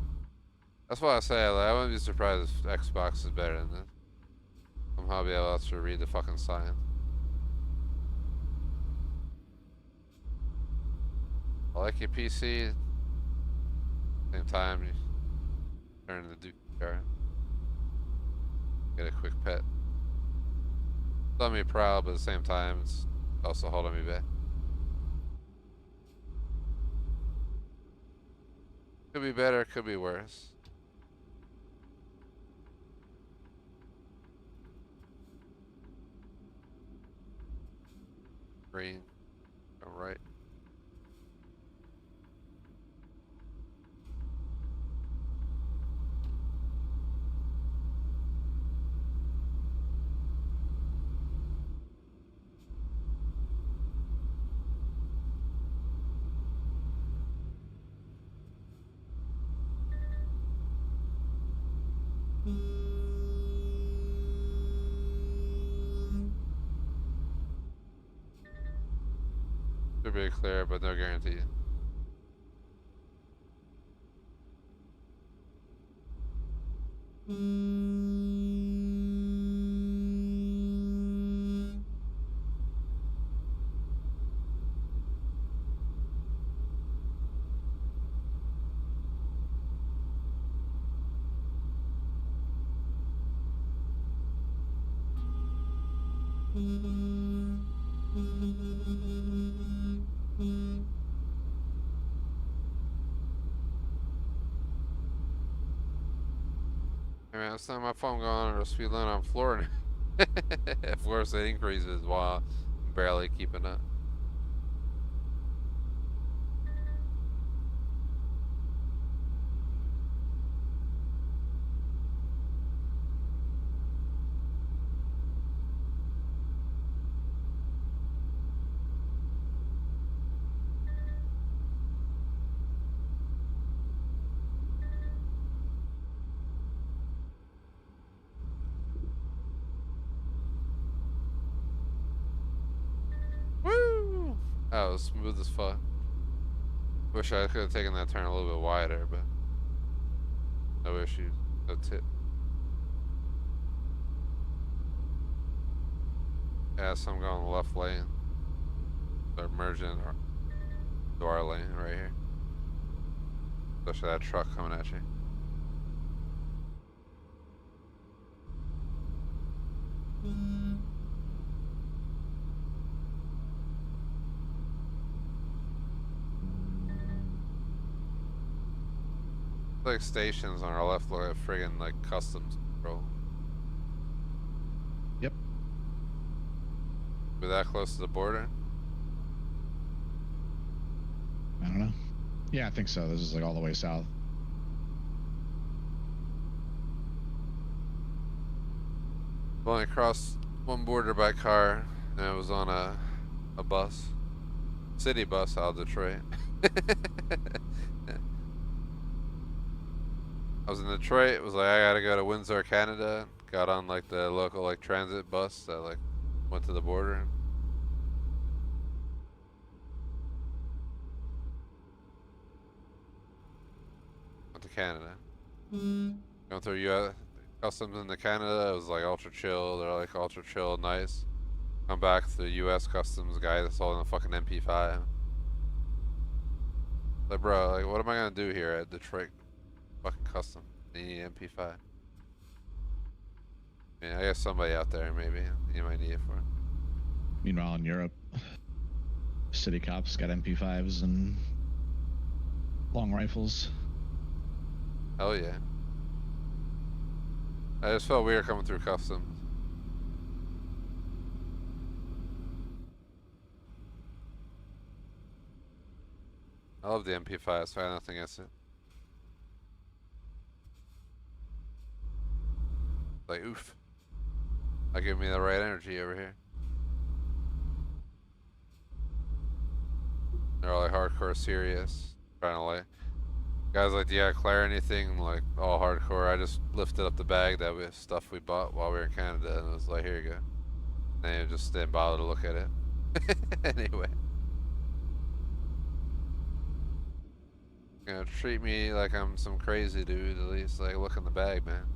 That's why I say like, I wouldn't be surprised if Xbox is better than this. Somehow be able to read the fucking sign. I like your PC. Same time, you turn the Duke car. Get a quick pet. It's on me proud, but at the same time, it's also holding me back. Could be better, could be worse. Green, go right. Should be clear, but no guarantee. Hey man, it's not my phone going on or speed limit on floor. Of course, it increases while I'm barely keeping up. Woo! That was smooth as fuck. Wish I could have taken that turn a little bit wider, but no issues, no tip. Yeah, so I'm going left lane. They're merging to our lane right here. Especially that truck coming at you. Like stations on our left look like friggin' like customs control. Yep. We're that close to the border? I don't know. Yeah, I think so. This is like all the way south. I've only crossed one border by car, and it was on a bus. City bus out of Detroit. I was in Detroit, was like, I gotta go to Windsor, Canada. Got on like the local like transit bus that like went to the border. Went to Canada. Going through customs into Canada, it was like ultra chill. They're like ultra chill, nice. Come back to the U.S. customs guy that's holding a fucking MP5. Like, bro, like, what am I gonna do here at Detroit fucking custom? Need an MP5. I mean, I guess somebody out there maybe you might need it for. Meanwhile, in Europe, city cops got MP5s and long rifles. Hell yeah. I just felt weird coming through customs. I love the MP5, so I have nothing against it. Like, oof. Not giving me the right energy over here. They're all like hardcore serious. Trying to like, guys like, do you declare anything? Like, all hardcore. I just lifted up the bag that we stuff we bought while we were in Canada, and it was like, here you go. And you just didn't bother to look at it. Anyway. You know, treat me like I'm some crazy dude, at least like look in the bag, man.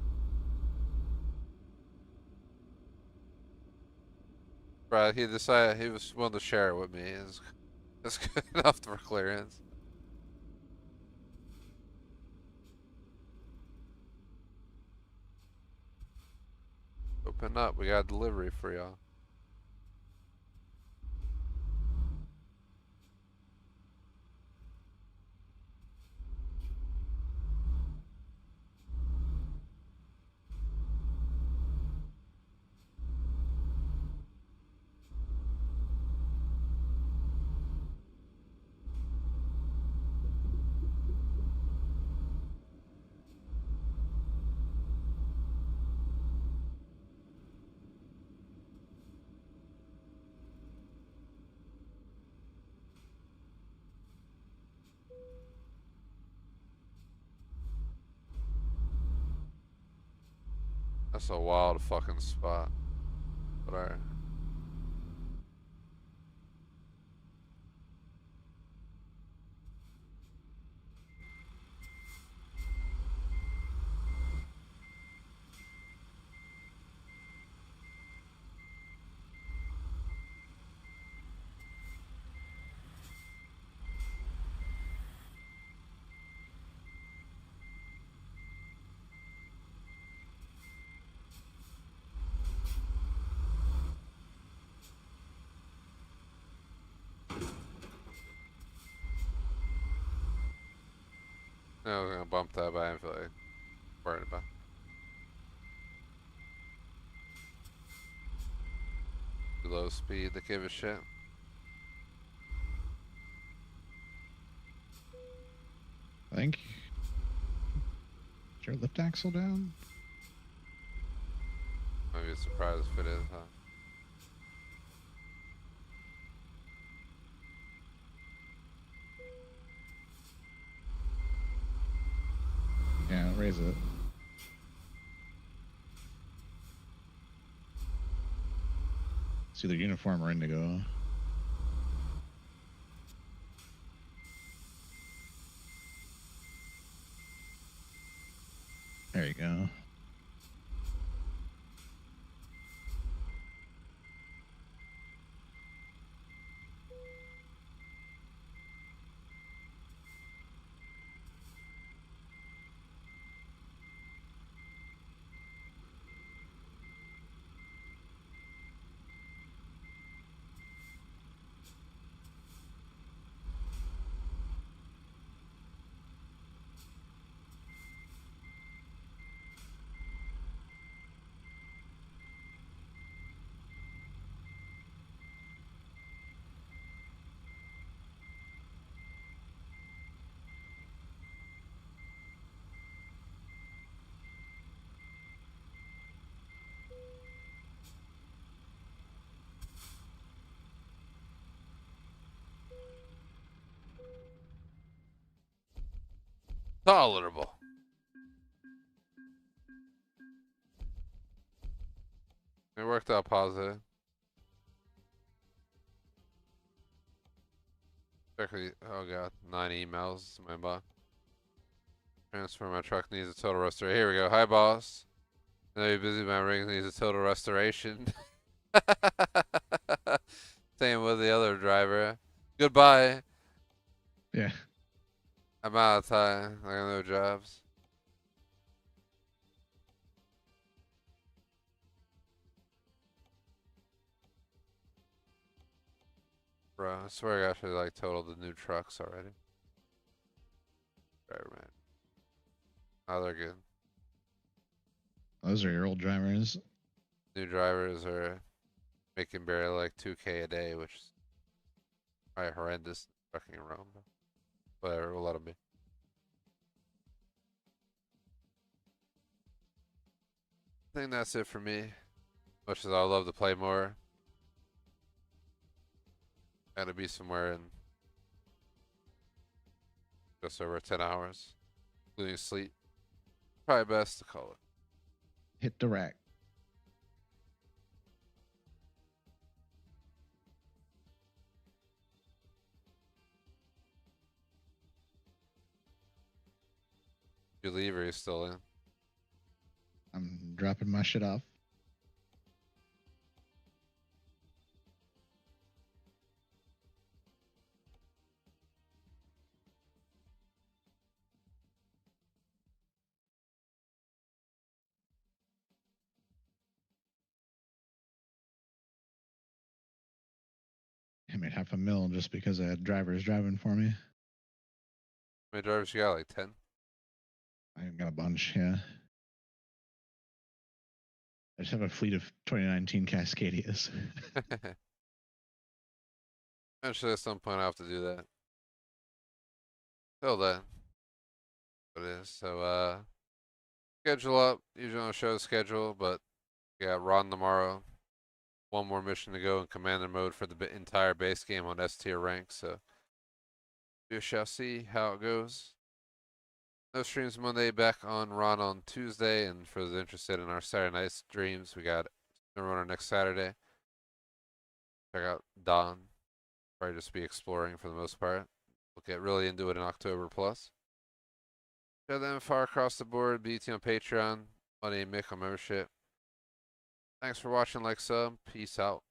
Right, he decided he was willing to share it with me. It's good enough for clearance. Open up, we got delivery for y'all. That's a wild fucking spot. But alright. I was gonna bump that, but I didn't feel like worried about. Too low speed to give a shit. I think. Is your lift axle down? I'd be surprised if it is, huh? Yeah, raise it. It's either uniform or indigo. There you go. Tolerable. It worked out positive. Actually, oh god, 9 emails in my box. Transfer my truck needs a total restoration. Here we go. Hi, boss. I know you're busy, my ring needs a total restoration. Same with the other driver. Goodbye. Yeah. I'm out of time. I got no jobs. Bro, I swear I actually like totaled the new trucks already. Driver man. Oh, they're good. Those are your old drivers. New drivers are making barely like 2K a day, which is probably horrendous. Fucking around, but whatever, we'll let them be. I think that's it for me. Much as I love to play more, gotta be somewhere in just over 10 hours, including sleep. Probably best to call it. Hit the rack. You leave or you still in? I'm dropping my shit off. I made $500,000 just because I had drivers driving for me. How many drivers you got? Like 10? I got a bunch, yeah. I just have a fleet of 2019 Cascadias. Eventually, at some point, I have to do that. Till then, it is. So, schedule up. Usually on show schedule, but we got Ron tomorrow. One more mission to go in commander mode for the entire base game on S tier rank. So we shall see how it goes. No streams Monday. Back on Ron on Tuesday. And for those interested in our Saturday night streams, we got a runner next Saturday. Check out Don. Probably just be exploring for the most part. We'll get really into it in October plus. Show them far across the board. BT on Patreon. Money and Mick on membership. Thanks for watching. Like sub. Peace out.